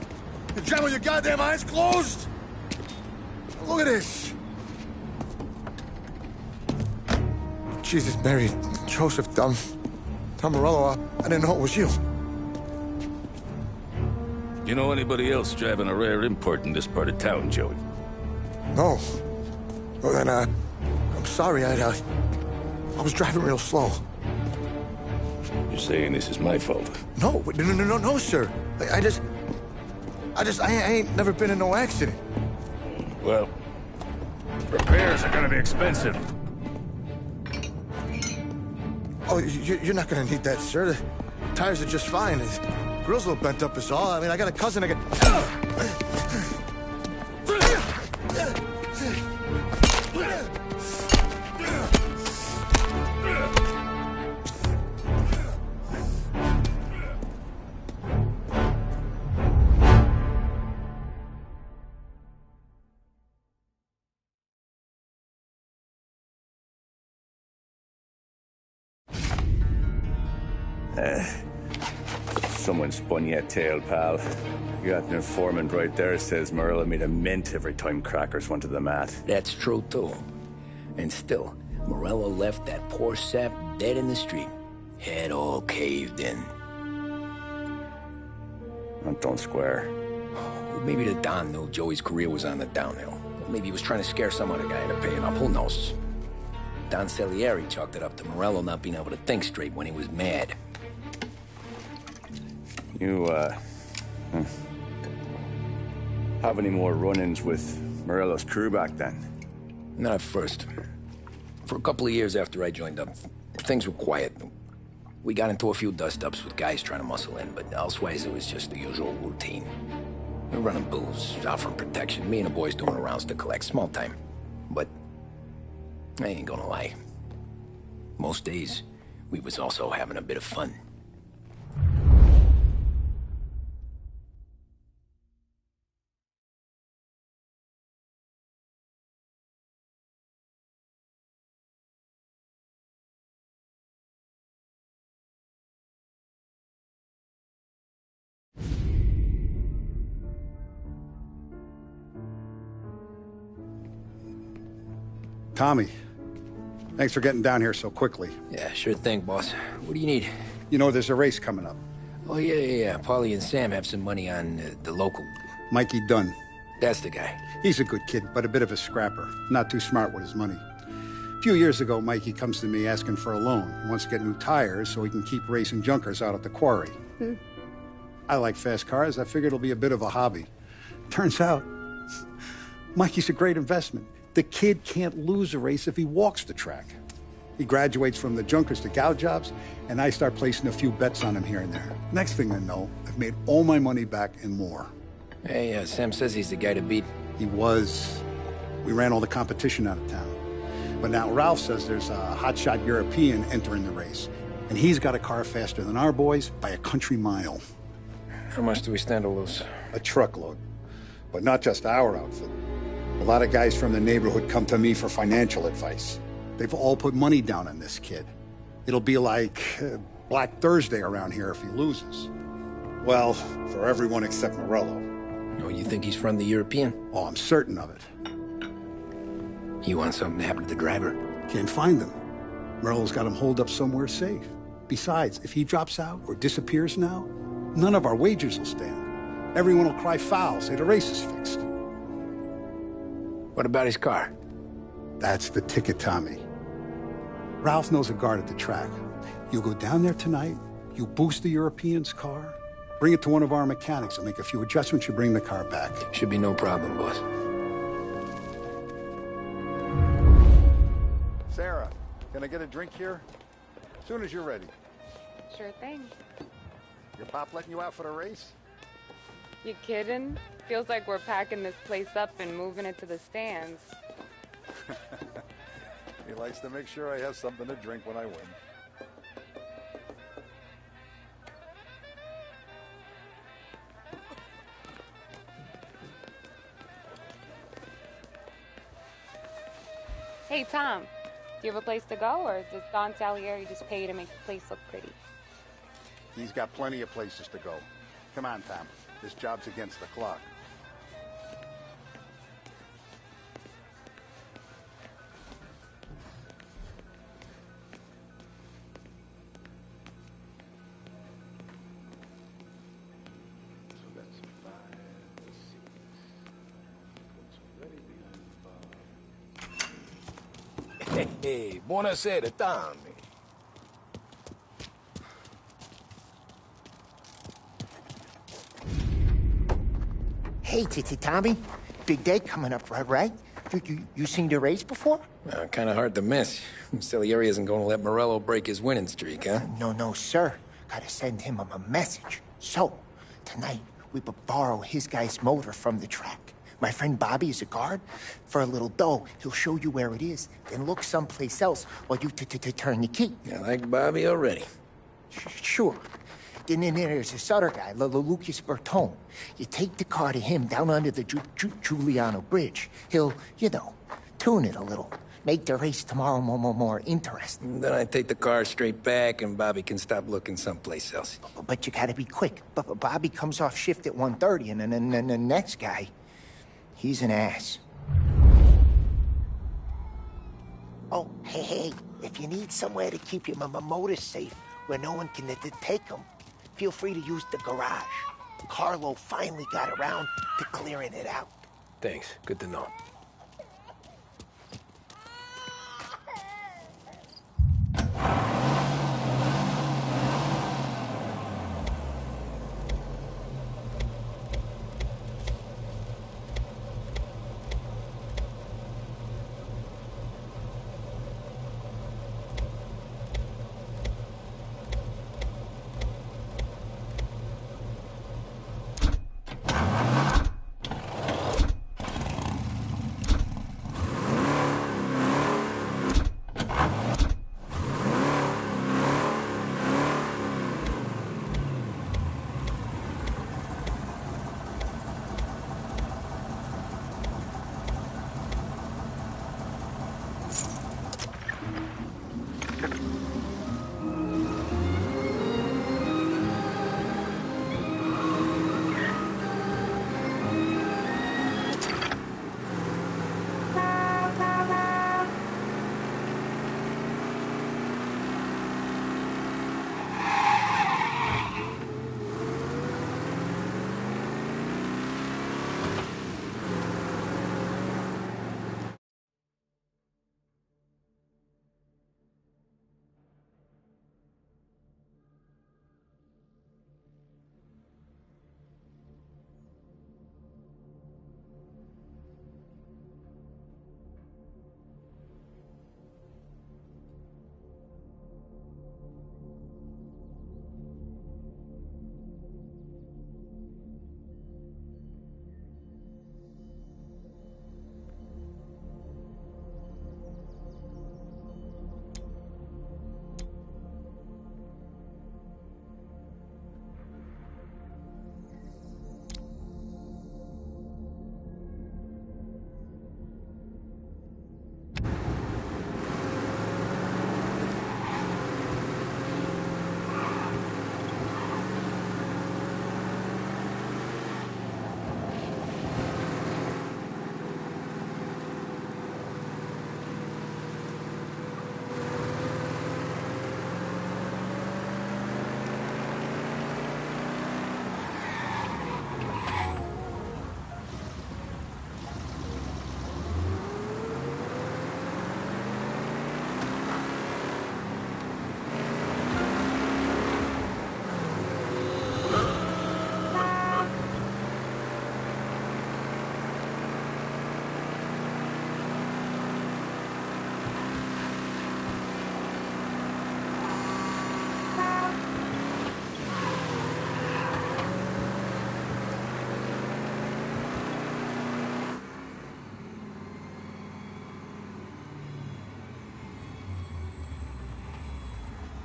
You're driving with your goddamn eyes closed? Look at this! Jesus, Mary, Joseph, Tom Morello, I didn't know it was you. You know anybody else driving a rare import in this part of town, Joey? No. Well, then, I'm sorry, I was driving real slow. You're saying this is my fault? No, sir. I ain't never been in no accident. Well, repairs are gonna be expensive. Oh, you're not gonna need that, sir. The tires are just fine. The grill's a little bent up is all. I mean, I got a cousin that Someone spun you a tale, pal. You got an informant right there says Morello made a mint every time Crackers went to the mat. That's true, too. And still, Morello left that poor sap dead in the street. Head all caved in. Don't square. Well, maybe the Don knew Joey's career was on the downhill. Or maybe he was trying to scare some other guy into paying up. Who knows? Don Salieri chalked it up to Morello not being able to think straight when he was mad. You, have any more run-ins with Morello's crew back then? Not at first. For a couple of years after I joined up, things were quiet. We got into a few dust-ups with guys trying to muscle in, but elsewise it was just the usual routine. We were running booze, offering protection, me and the boys doing rounds to collect, small time. But I ain't gonna lie. Most days, we was also having a bit of fun. Tommy, thanks for getting down here so quickly. Yeah, sure thing, boss. What do you need? You know, there's a race coming up. Oh, yeah. Paulie and Sam have some money on the local. Mikey Dunn. That's the guy. He's a good kid, but a bit of a scrapper. Not too smart with his money. A few years ago, Mikey comes to me asking for a loan. He wants to get new tires so he can keep racing junkers out at the quarry. I like fast cars. I figured it'll be a bit of a hobby. Turns out, Mikey's a great investment. The kid can't lose a race if he walks the track. He graduates from the junkers to gal jobs, and I start placing a few bets on him here and there. Next thing I know, I've made all my money back and more. Hey, Sam says he's the guy to beat. He was. We ran all the competition out of town. But now Ralph says there's a hotshot European entering the race, and he's got a car faster than our boys by a country mile. How much do we stand to lose? A truckload. But not just our outfit. A lot of guys from the neighborhood come to me for financial advice. They've all put money down on this kid. It'll be like Black Thursday around here if he loses. Well, for everyone except Morello. Oh, you think he's from the European? Oh, I'm certain of it. You want something to happen to the driver? Can't find him. Morello's got him holed up somewhere safe. Besides, if he drops out or disappears now, none of our wagers will stand. Everyone will cry foul, say the race is fixed. What about his car? That's the ticket, Tommy. Ralph knows a guard at the track. You go down there tonight, you boost the European's car, bring it to one of our mechanics, and make a few adjustments, you bring the car back. Should be no problem, boss. Sarah, can I get a drink here? As soon as you're ready. Sure thing. Your pop letting you out for the race? You kidding? Feels like we're packing this place up and moving it to the stands. He likes to make sure I have something to drink when I win. Hey, Tom. Do you have a place to go, or does Don Salieri just pay you to make the place look pretty? He's got plenty of places to go. Come on, Tom. This job's against the clock. Hey, buonasera, Tommy. Hey, Tommy. Big day coming up, right? You seen the race before? Kind of hard to miss. Salieri isn't going to let Morello break his winning streak, huh? No, sir. Gotta send him a message. So, tonight, we borrow his guy's motor from the track. My friend Bobby is a guard. For a little dough, he'll show you where it is, then look someplace else while you turn the key. I like Bobby already. Sure. Then there's this other guy, Lucas Bertone. You take the car to him down under the Giuliano Bridge. He'll, tune it a little. Make the race tomorrow more interesting. Then I take the car straight back, and Bobby can stop looking someplace else. But you gotta be quick. Bobby comes off shift at 1:30, and then the next guy, he's an ass. Oh, hey, if you need somewhere to keep your motor safe, where no one can take them, feel free to use the garage. Carlo finally got around to clearing it out. Thanks. Good to know.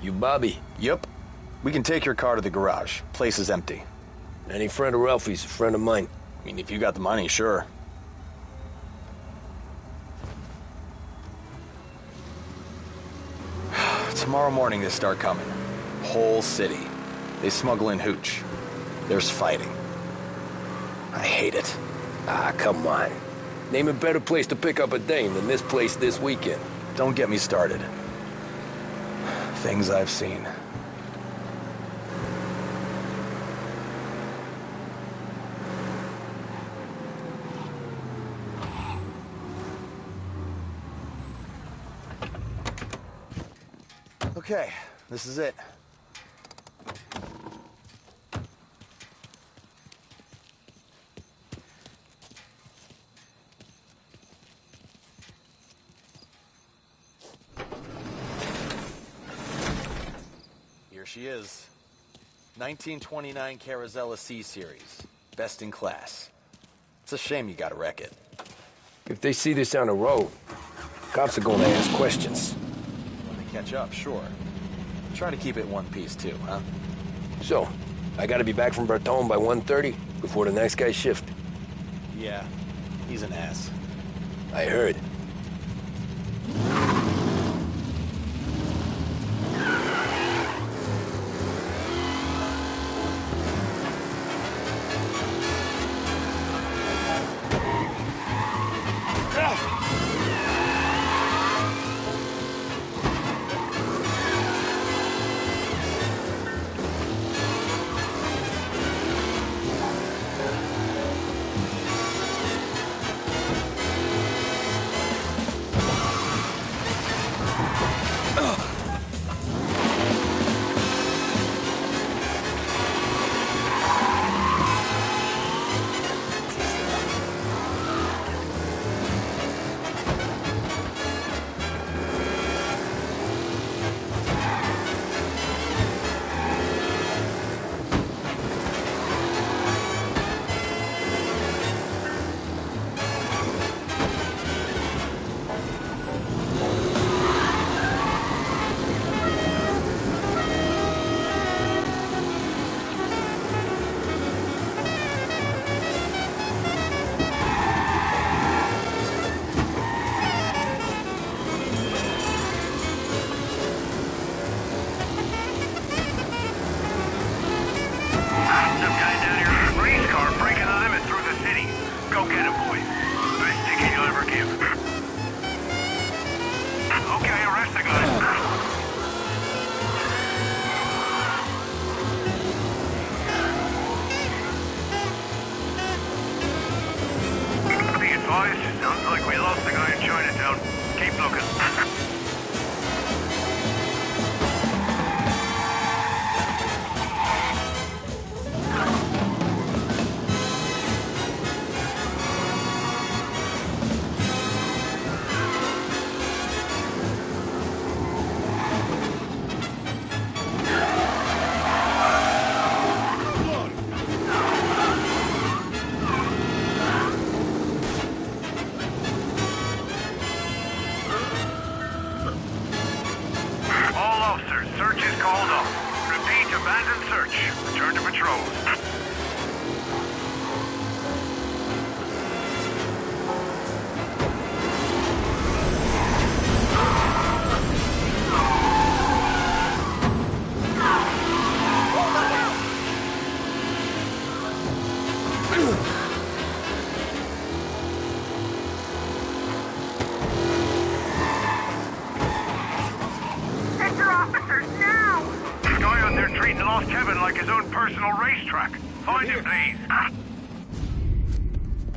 You Bobby? Yep. We can take your car to the garage. Place is empty. Any friend of Ralphie's a friend of mine. I mean, if you got the money, sure. Tomorrow morning they start coming. Whole city. They smuggle in hooch. There's fighting. I hate it. Ah, come on. Name a better place to pick up a dame than this place this weekend. Don't get me started. Things I've seen. Okay, this is it. Here she is. 1929 Carazella C-Series. Best in class. It's a shame you gotta wreck it. If they see this on the road, cops are gonna ask questions. When they catch up, sure. Try to keep it one piece too, huh? So, I gotta be back from Bertone by 1:30 before the next guy's shift. Yeah, he's an ass. I heard. Sounds like we lost the guy in Chinatown. Keep looking.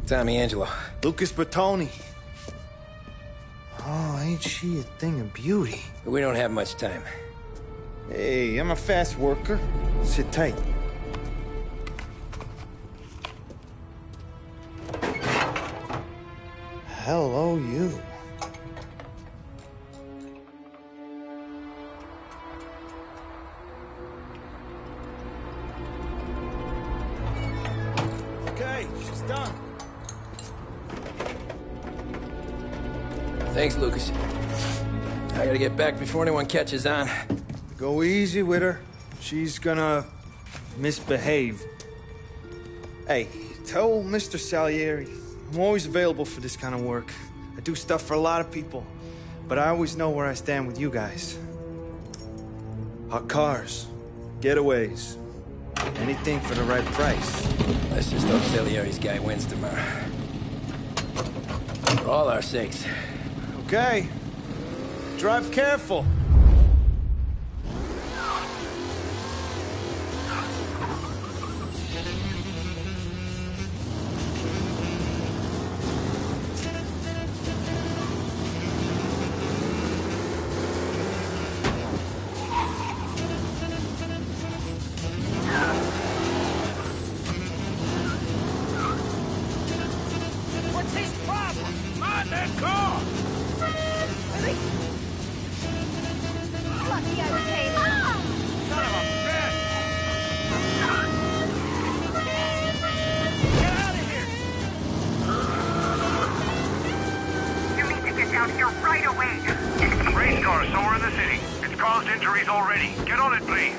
Tommy Angelo. Lucas Bertoni. Oh, ain't she a thing of beauty? We don't have much time. Hey, I'm a fast worker. Sit tight. Hello, you. Okay, she's done. Thanks, Lucas. I gotta get back before anyone catches on. Go easy with her. She's gonna misbehave. Hey, tell Mr. Salieri I'm always available for this kind of work. I do stuff for a lot of people, but I always know where I stand with you guys. Hot cars, getaways, anything for the right price. Let's just hope Salieri's guy wins tomorrow. For all our sakes. Okay. Drive careful. What's his problem? Mind that car! Lucky I came. Son of a bitch! Get out of here! You need to get down here right away. Race car somewhere in the city. It's caused injuries already. Get on it, please.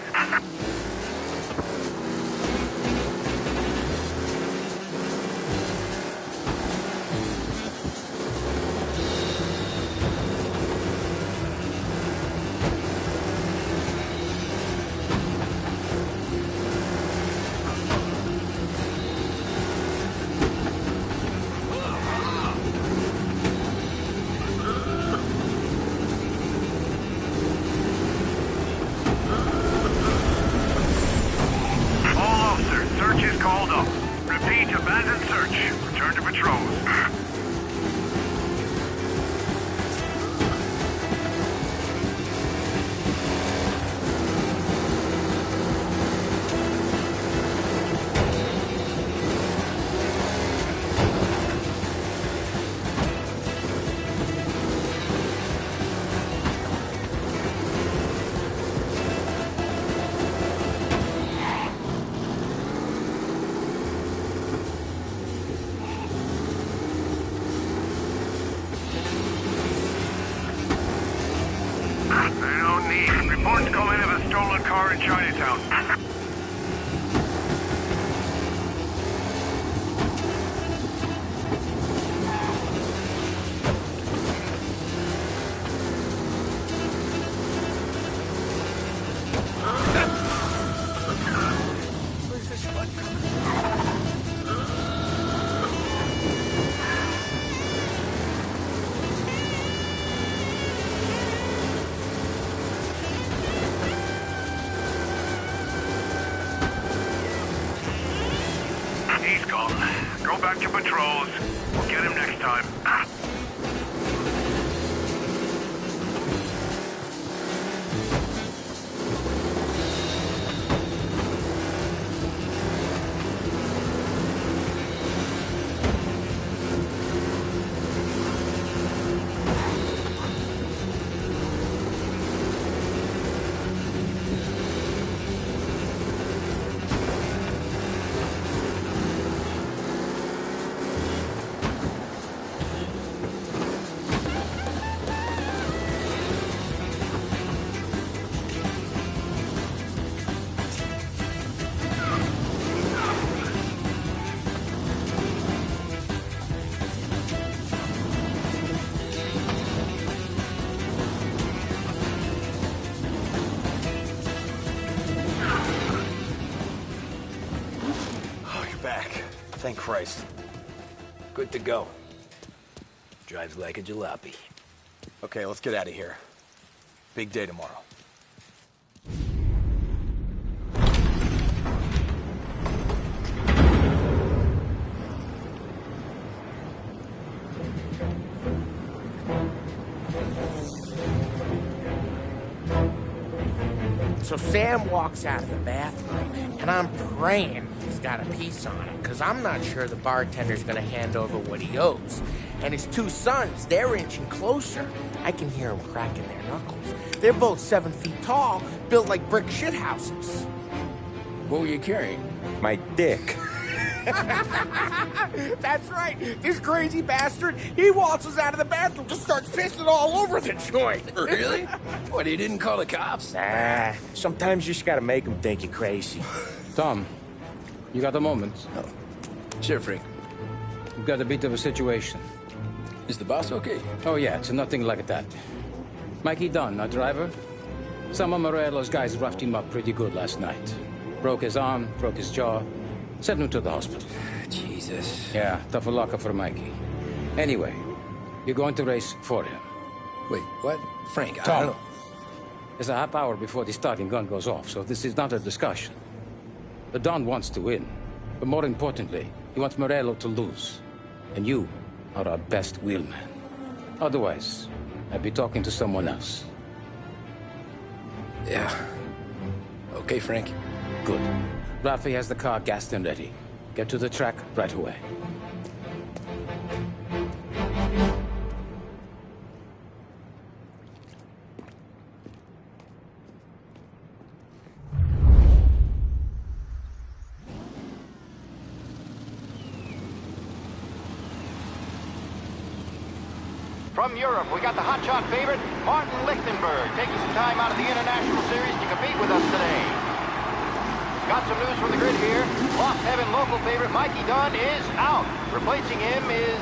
Reports come in of a stolen car in Chinatown. Where's this blood coming from? He's gone. Go back to patrols. We'll get him next time. Oh, you're back. Thank Christ. Good to go. Drives like a jalopy. Okay, let's get out of here. Big day tomorrow. So Sam walks out of the bathroom, and I'm praying he's got a piece on him, because I'm not sure the bartender's going to hand over what he owes. And his two sons, they're inching closer. I can hear them cracking their knuckles. They're both 7 feet tall, built like brick shithouses. What were you carrying? My dick. That's right. This crazy bastard, he waltzes out of the bathroom and starts pissing all over the joint. Really? What, he didn't call the cops? Nah, sometimes you just gotta make him think you're crazy. Tom, you got a moment? Oh. Sure, Frank. We've got a bit of a situation. Is the boss okay? Oh, yeah, it's nothing like that. Mikey Dunn, our driver. Some of Morello's guys roughed him up pretty good last night. Broke his arm, broke his jaw. Sent him to the hospital. Jesus. Yeah, tough luck for Mikey. Anyway, you're going to race for him. Wait, what? Frank, I Tom, don't... there's a half hour before the starting gun goes off, so this is not a discussion. The Don wants to win, but more importantly, he wants Morello to lose. And you are our best wheelman. Otherwise, I'd be talking to someone else. Yeah. Okay, Frank. Good. Rafi has the car gassed and ready. Get to the track right away. From Europe, we got the hotshot favorite, Martin Lichtenberg, taking some time out of the International Series to compete with us today. Got some news from the grid here. Lost Heaven local favorite Mikey Dunn is out. Replacing him is,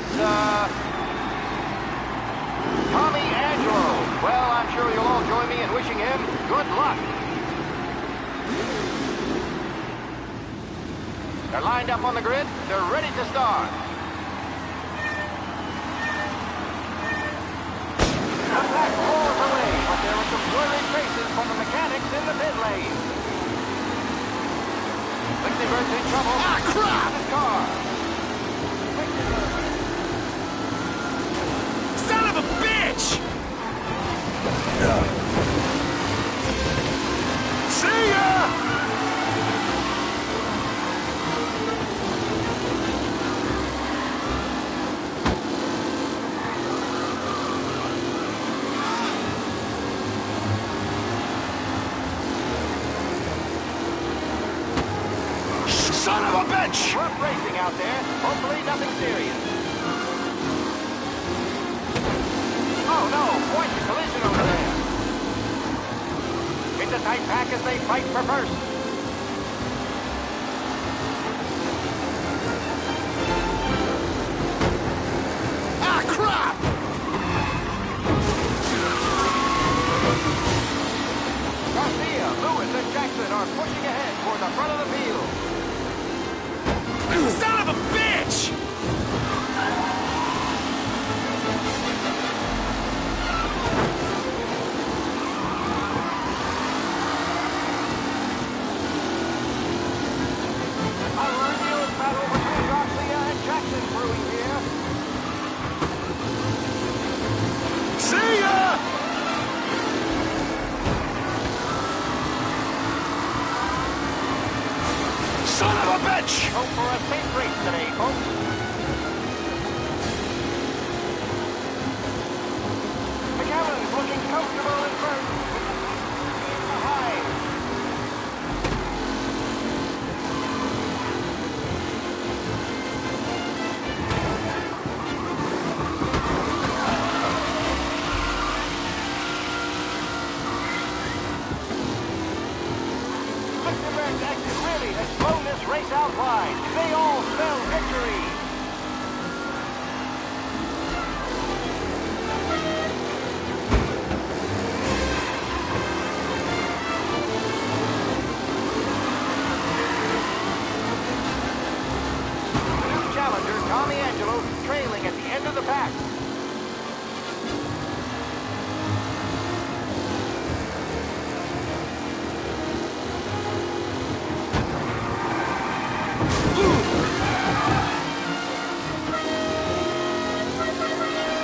Tommy Angelo. Well, I'm sure you'll all join me in wishing him good luck. They're lined up on the grid. They're ready to start. The pack rolls away, but there were some worried faces from the mechanics in the pit lane. Lichtenberg's in trouble. Ah, crap! His car. Son of a bitch! See ya! Son of a bitch! Rough racing out there. Hopefully nothing serious. Oh no, quite the collision over there. It's a tight pack as they fight for first. Ah, crap! Garcia, Lewis, and Jackson are pushing ahead toward the front of the field. Son of a bitch! A relentless battle between Garcia and Jackson brewing here. See ya! Son of a bitch! Hope for a safe race today, folks. McAllen's looking comfortable in first. Behind. Lichtenberg's exit really has blown this race out wide. They all spell victory. New challenger, Tommy Angelo, trailing at the end of the pack.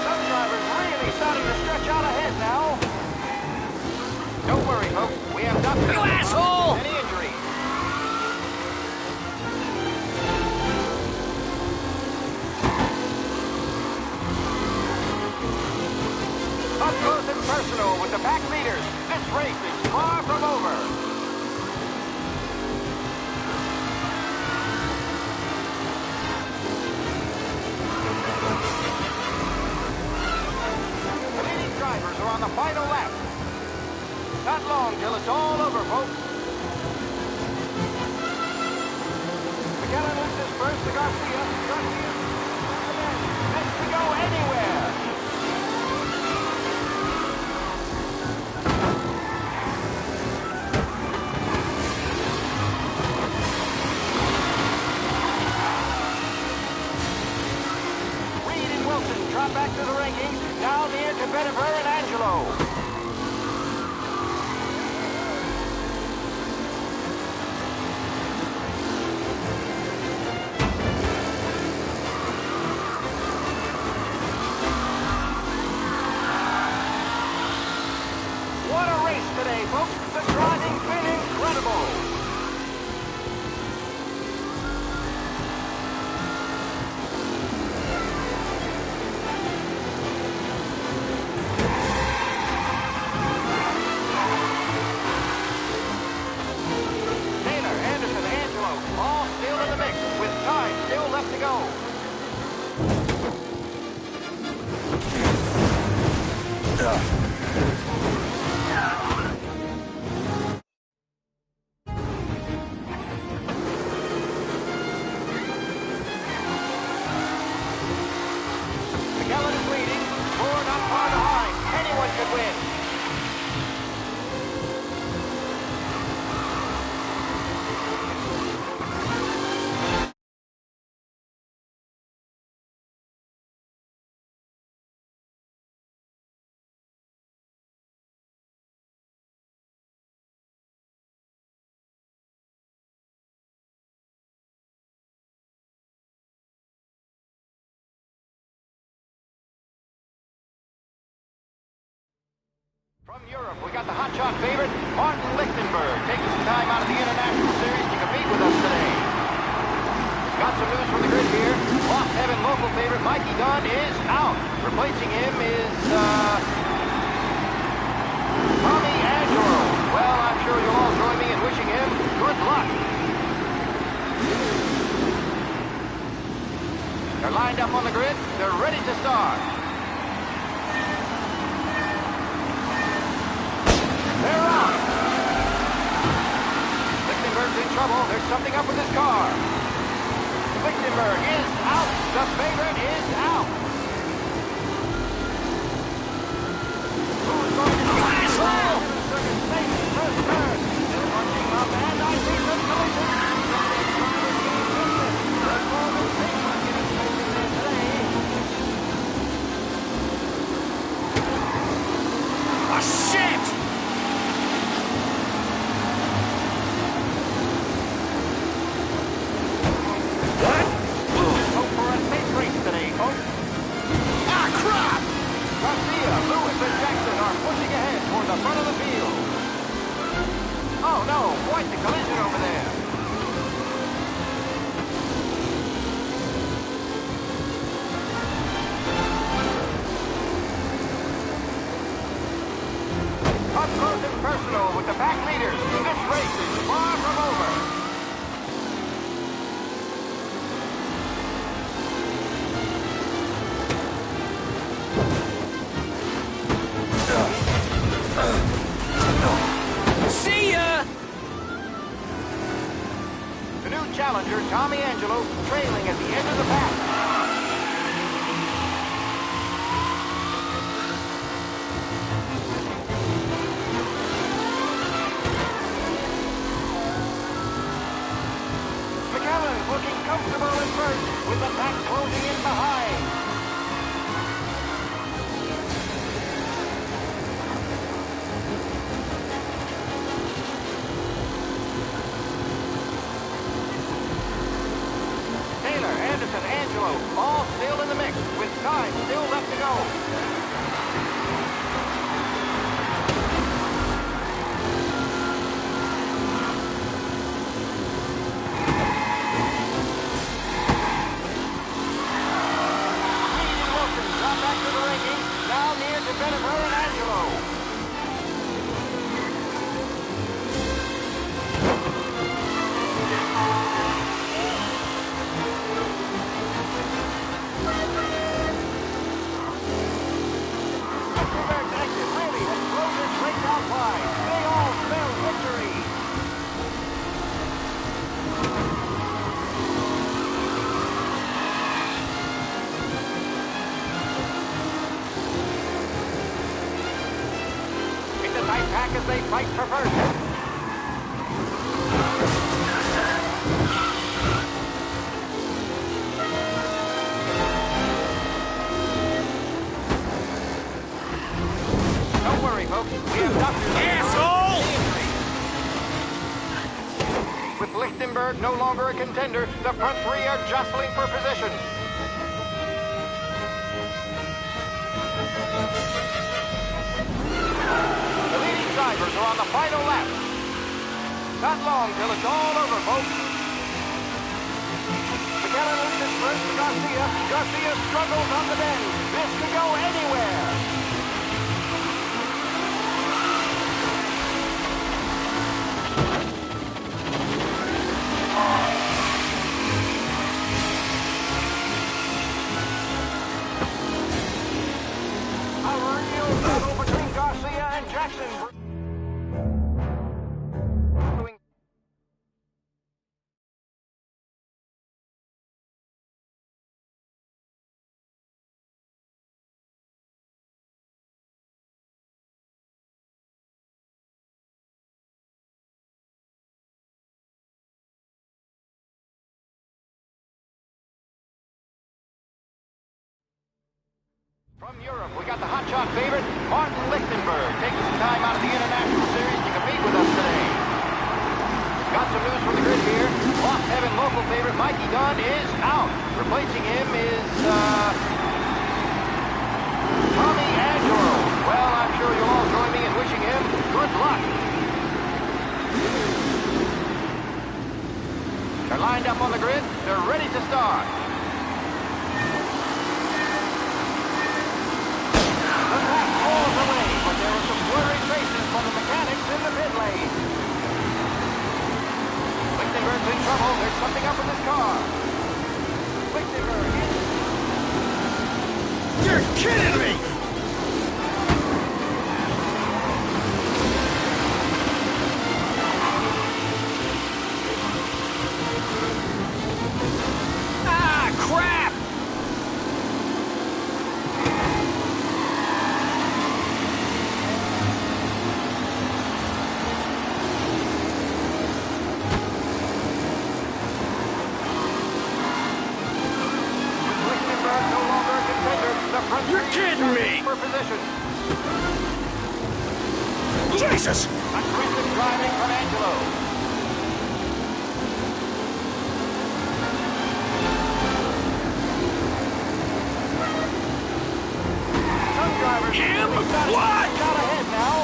Some drivers really starting to stretch out ahead now. Don't worry, folks. We have not... You asshole! Any injuries. Up close and personal with the pack leaders. This race is far from over. the final lap. Not long till it's all over, folks. McKellen loses first to Garcia. Garcia. Meant to go anywhere. Reed and Wilson drop back to the rankings. Now near to Benifer and Angelo. Today, folks, the driving's been incredible. Taylor, Anderson, Angelo, all still in the mix, with time still left to go. From Europe, we got the hotshot favorite, Martin Lichtenberg, taking some time out of the International Series to compete with us today. Got some news from the grid here. Lost Heaven local favorite Mikey Dunn is out. Replacing him is, Tommy Angelo. Well, I'm sure you'll all join me in wishing him good luck. They're lined up on the grid. They're ready to start. They're on! Lichtenberg's in trouble. There's something up with his car. Lichtenberg is out. The favorite is out. Who's going to be slow? First turn. They're punching up, and I see some collision. There's more than six monkeys racing there today. Oh, shit! The front of the field. Oh no, quite the collision over there. Up close and personal with the back leaders. This race is far from over. See ya! The new challenger, Tommy Angelo, trailing at the end of the pack. McKellen looking comfortable at first, with the pack closing in behind. Anderson, Angelo, all still in the mix, with time still left to go. out wide. They all spell victory. It's a tight pack as they fight for first. Don't worry, folks. We have doctors. Asshole! With Lichtenberg no longer a contender, the front three are jostling for position. The leading drivers are on the final lap. Not long till it's all over, folks. McKellen loses first to Garcia. Garcia struggles on the bend. This could go anywhere. Battle between Garcia and Jackson. From Europe, we got the hotshot favorite, Martin Lichtenberg, taking some time out of the International Series to compete with us today. Got some news from the grid here. Lost Heaven local favorite Mikey Dunn is out. Replacing him is, Tommy Angelo. Well, I'm sure you'll all join me in wishing him good luck. They're lined up on the grid. They're ready to start. The pack falls away, but there are some blurry faces from the mechanics in the pit lane. Lichtenberg's in trouble. There's something up with his car. Lichtenberg is... You're kidding me! Ah, crap! You're kidding me! For position. Jesus! Aggressive driving from Angelo. Some drivers What? Got ahead now.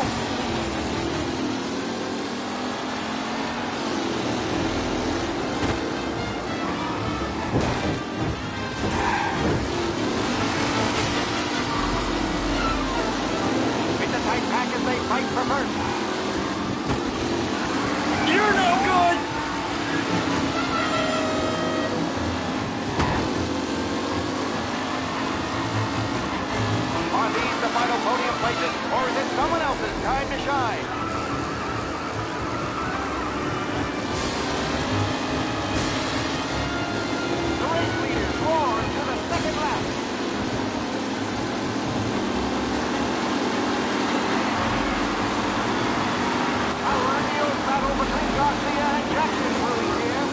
Pack as they fight for first. You're no good! Are these the final podium places, or is it someone else's time to shine? The race leaders roar into the second lap. Battle between Garcia and Jackson brewing here.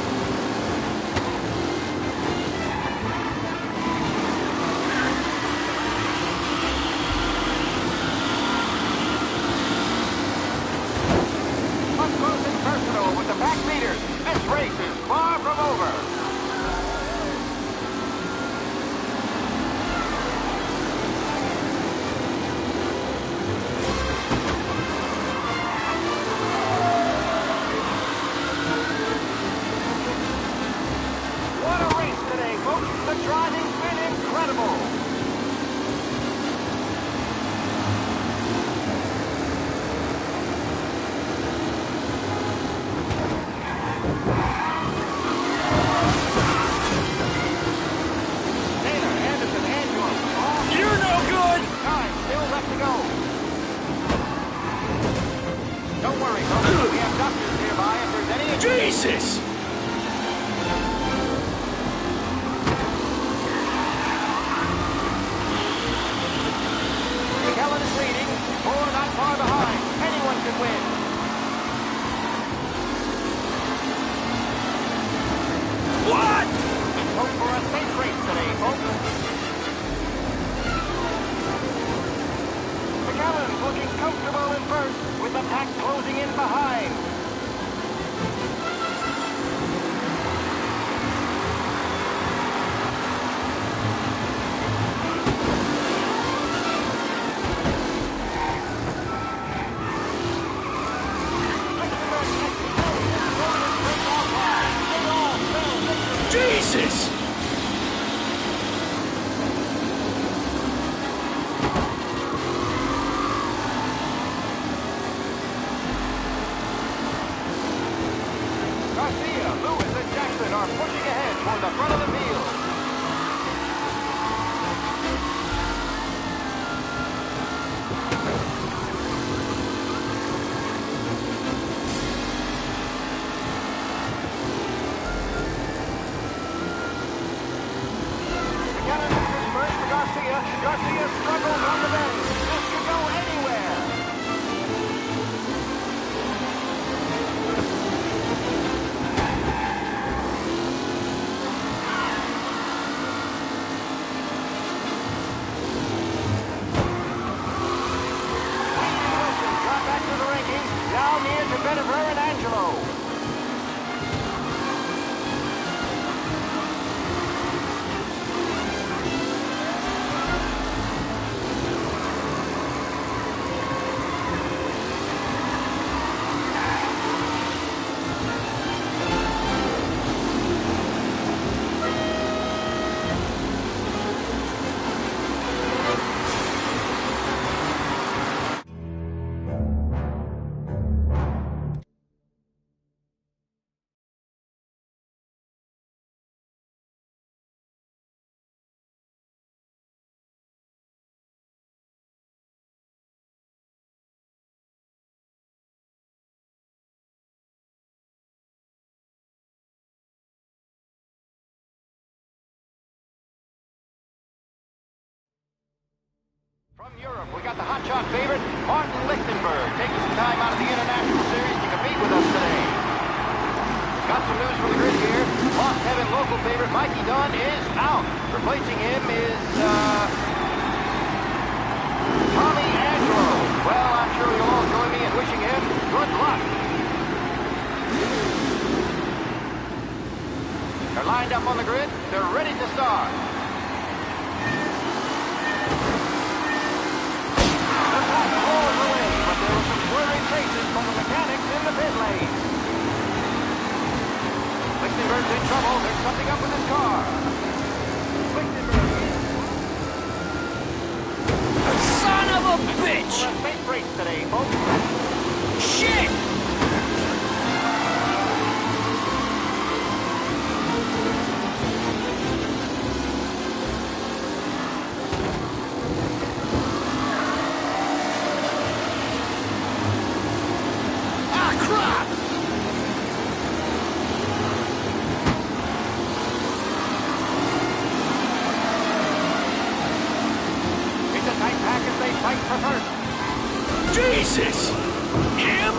Up close and personal with the back leaders. This race is far from over. The driving's been incredible. We have doctors nearby if there's any... Jesus! McKellen is leading. Four not far behind. Anyone can win. What? Let's hope for a safe race today, folks. McKellen looking comfortable in first, with the pack closing in behind. Jesus! Garcia, Lewis, and Jackson are pushing ahead toward the front of the field. McKellen dispersed to Garcia. Garcia struggles on the bend. This could go anywhere. Got back to the rankings, now near to Benever and Angelo. From Europe, we got the hotshot favorite, Martin Lichtenberg, taking some time out of the International Series to compete with us today. Got some news from the grid here. Lost Heaven local favorite Mikey Dunn is out. Replacing him is, Tommy Angelo. Well, I'm sure you'll all join me in wishing him good luck. They're lined up on the grid. They're ready to start. Swirling faces from the mechanics in the pit lane. Lichtenberg's in trouble. There's something up with his car. Son of a bitch! For a safe race today, folks. Shit! Jesus! Him?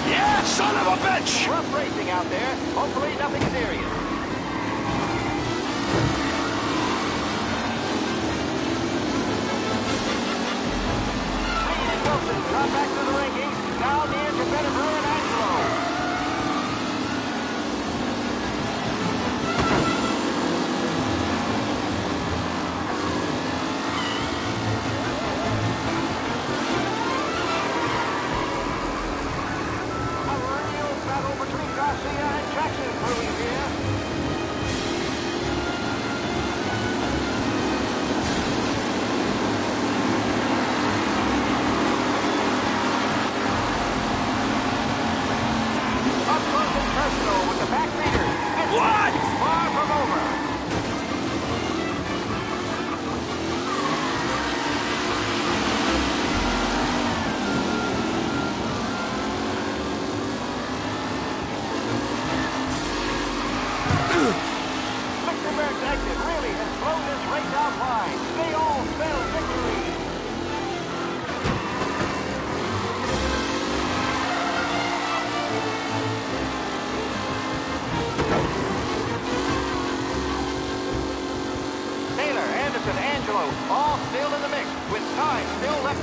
Yeah, son of a bitch! Rough racing out there. Hopefully nothing serious. Wilson got back to the rankings. Now near to Benever and Angelo.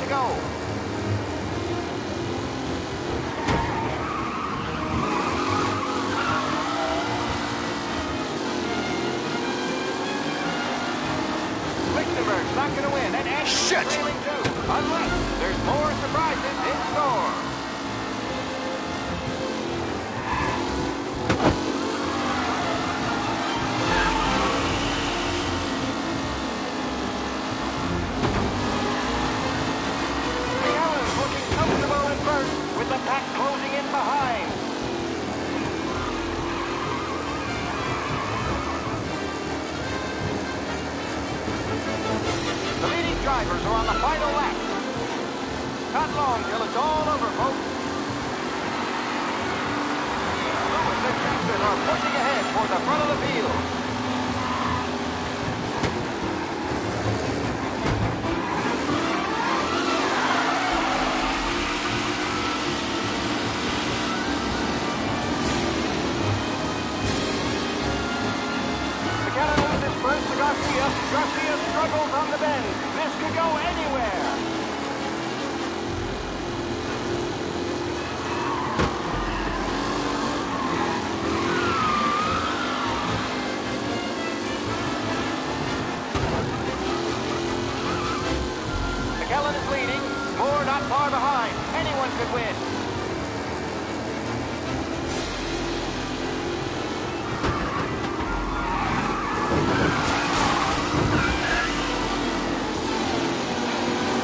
go. Lichtenberg's not going to win, and Anderson's trailing too, unless there's more surprises in store. McAllen's looking comfortable in first, with the pack closing in behind. The leading drivers are on the final lap. Not long till it's all over, folks. Lewis and Jackson are pushing ahead toward the front of the field. McAllen loses first to Garcia. Garcia struggles on the bend. This could go anywhere. McAllen is leading. Moore not far behind. Anyone could win.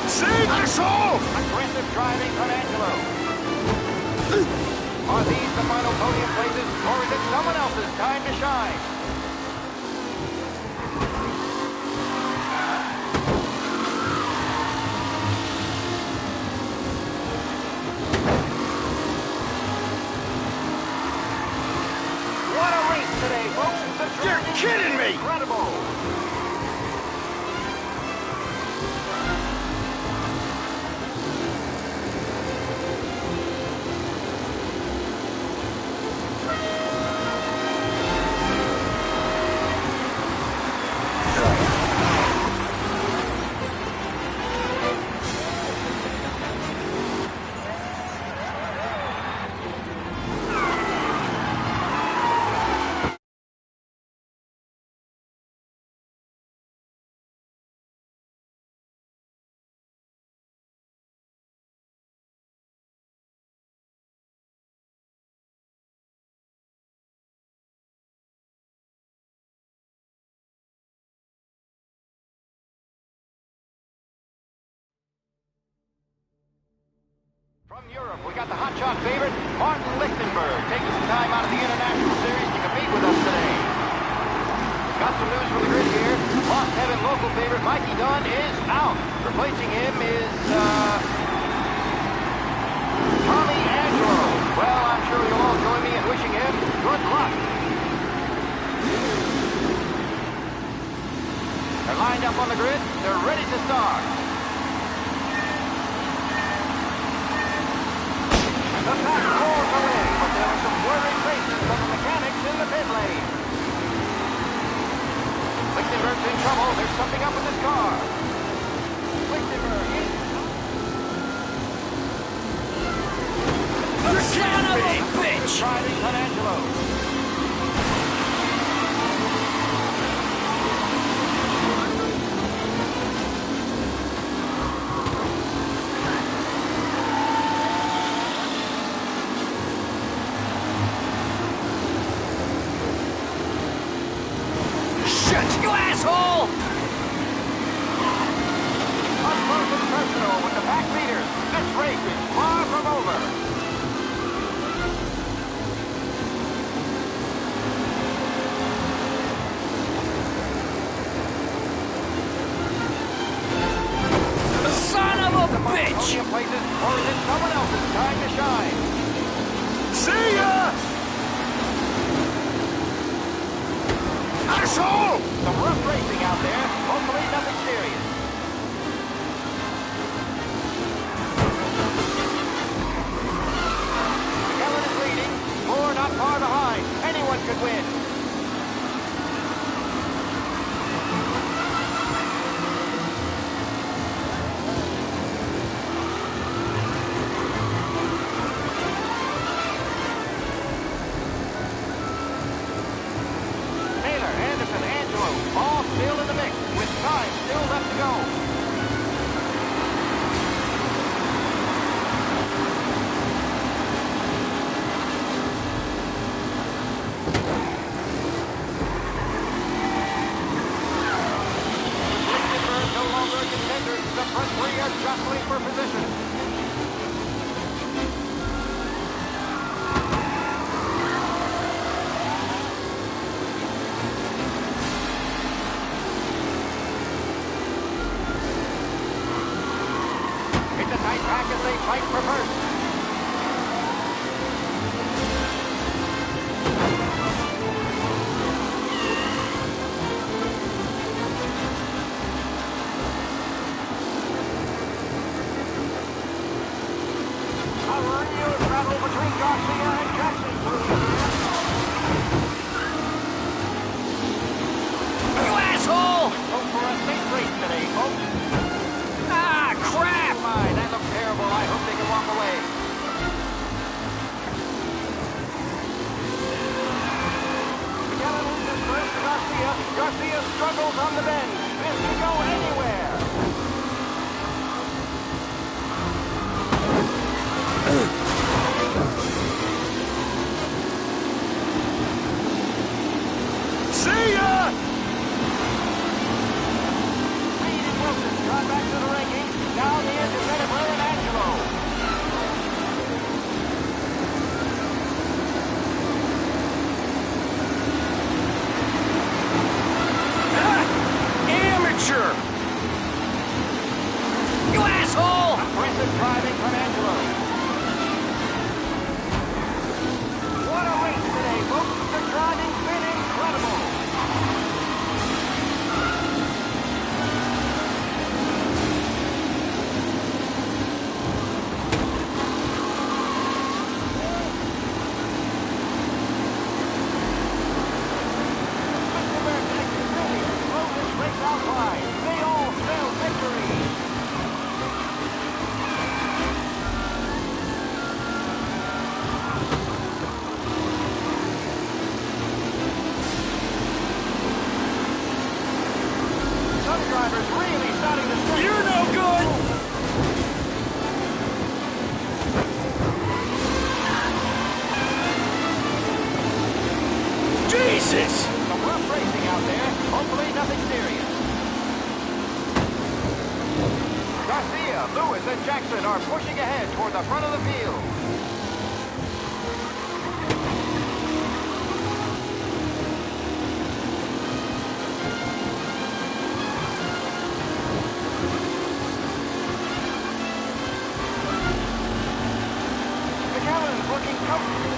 Save your soul! Aggressive driving from Angelo. Are these the final podium places, or is it someone else's time to shine? What a race today, folks! You're kidding me! Incredible! From Europe, we got the hotshot favorite, Martin Lichtenberg, taking some time out of the International Series to compete with us today. Got some news from the grid here. Lost Heaven local favorite Mikey Dunn is out. Replacing him is, Tommy Angelo. Well, I'm sure you'll all join me in wishing him good luck. They're lined up on the grid. They're ready to start. The pack roars away, but there are some worried faces from the mechanics in the pit lane. Lichtenberg's in trouble. There's something up with his car. Lichtenberg is... You son of a bitch! Driving San Angelo. You asshole! Up close and personal with the pack leaders. This race is far from over. Son of a bitch! Podium places, or is it someone else's time to shine? See ya! Asshole! Some rough racing out there. Hopefully nothing serious. McAllen is leading. Moore not far behind. Anyone could win. real battle between Garcia and Jackson. You asshole! Hope for a safe race today, folks. Ah, crap! Oh my, that looks terrible. I hope they can walk away. McAllen loses first to Garcia. Garcia struggles on the bend. This can go anywhere. See ya! Reed and Wilson draw back to the ranking. Now the independent Will and Angelo. Amateur! You asshole! Aggressive driving from Angelo. What a race today, folks. The driving's been incredible. They all spell victory. Some drivers really starting to straight. You're no good! Jesus! Some rough racing out there. Hopefully nothing serious. Garcia, Lewis, and Jackson are pushing ahead toward the front of the field. McAllen's looking comfortable.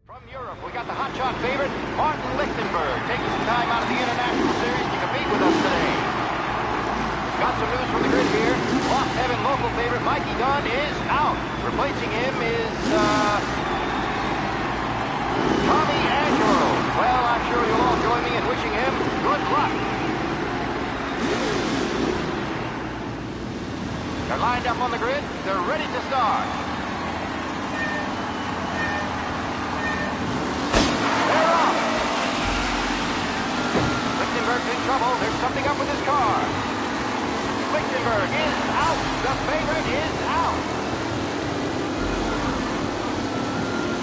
From Europe, we got the hotshot favorite, Martin Lichtenberg, taking some time out of the International Series to compete with us today. Got some news from the grid here. Lost Heaven local favorite Mikey Dunn is out. Replacing him is, Tommy Angelo. Well, I'm sure you'll all join me in wishing him good luck. They're lined up on the grid. They're ready to start. Lichtenberg's in trouble. There's something up with his car. Lichtenberg is out. The favorite is out.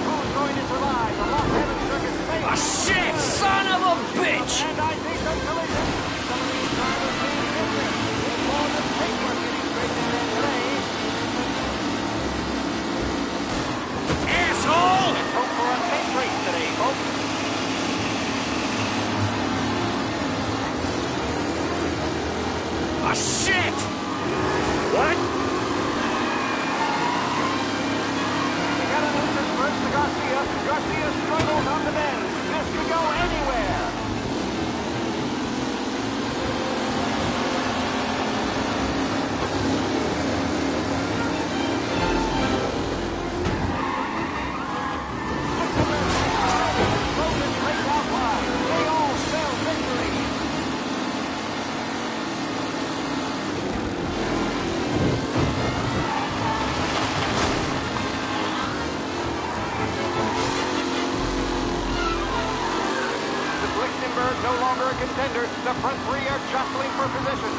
Who's going to survive the Lost Heaven Circuit favorite? Ah, shit! Son of a bitch! And I see some collisions. Some of these drivers being different. There's more than paintwork getting straightened in today. Asshole! Let's hope for a safe race today, folks. Ah, shit! What? McAllen loses first to Garcia. Garcia struggles on the bend. This could go anywhere. Romans race out wide. They all spell victory. Lichtenberg no longer a contender. The front three are jostling for position.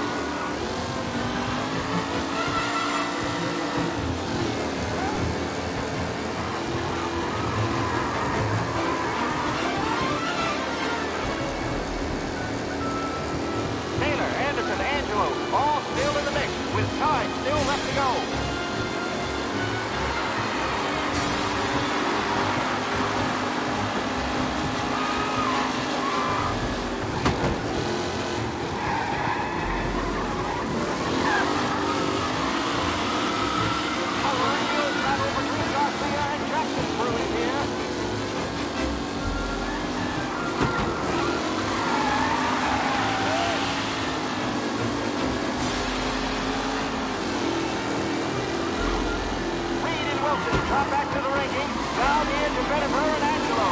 Taylor, Anderson, Angelo, all still in the mix, with time still left to go. ranking, now near to Jennifer and Angelo.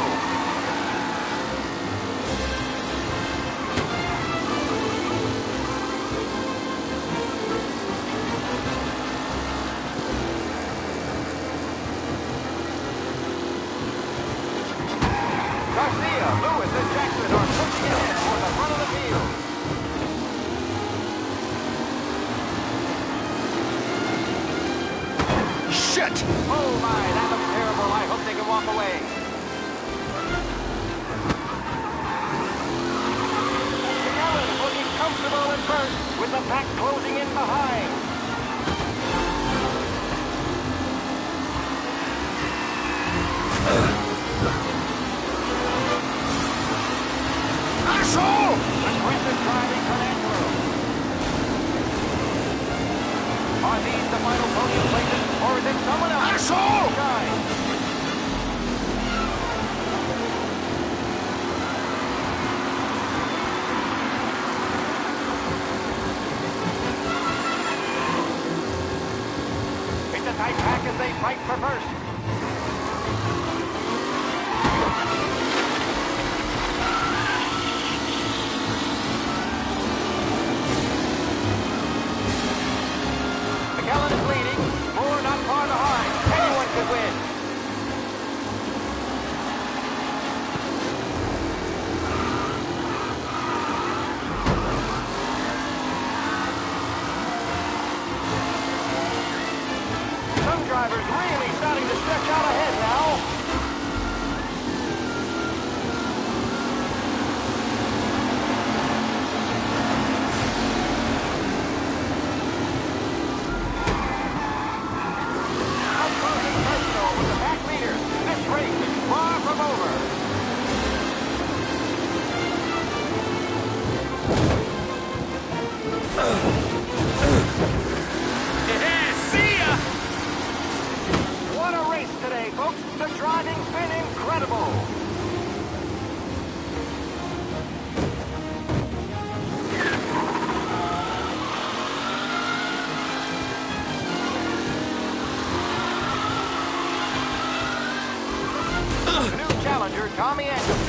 Garcia, Lewis, and Jackson are pushing ahead toward the front of the field. Shit! Oh my, that looks terrible. I hope they can walk away. Allen looking comfortable at first, with the pack closing in behind. Asshole! Aggressive driving from Angelo. Are these the final podium places, or is it someone else? Asshole! Shine. It's a tight pack as they fight for first. McKellen is leading. Moore not far behind. Anyone could win. Some drivers really starting to stretch out ahead now. Approaching personal with the back leaders. This race is far from over. Yeah, see ya! What a race today, folks. The driving's been incredible. The new challenger, Tommy Anderson.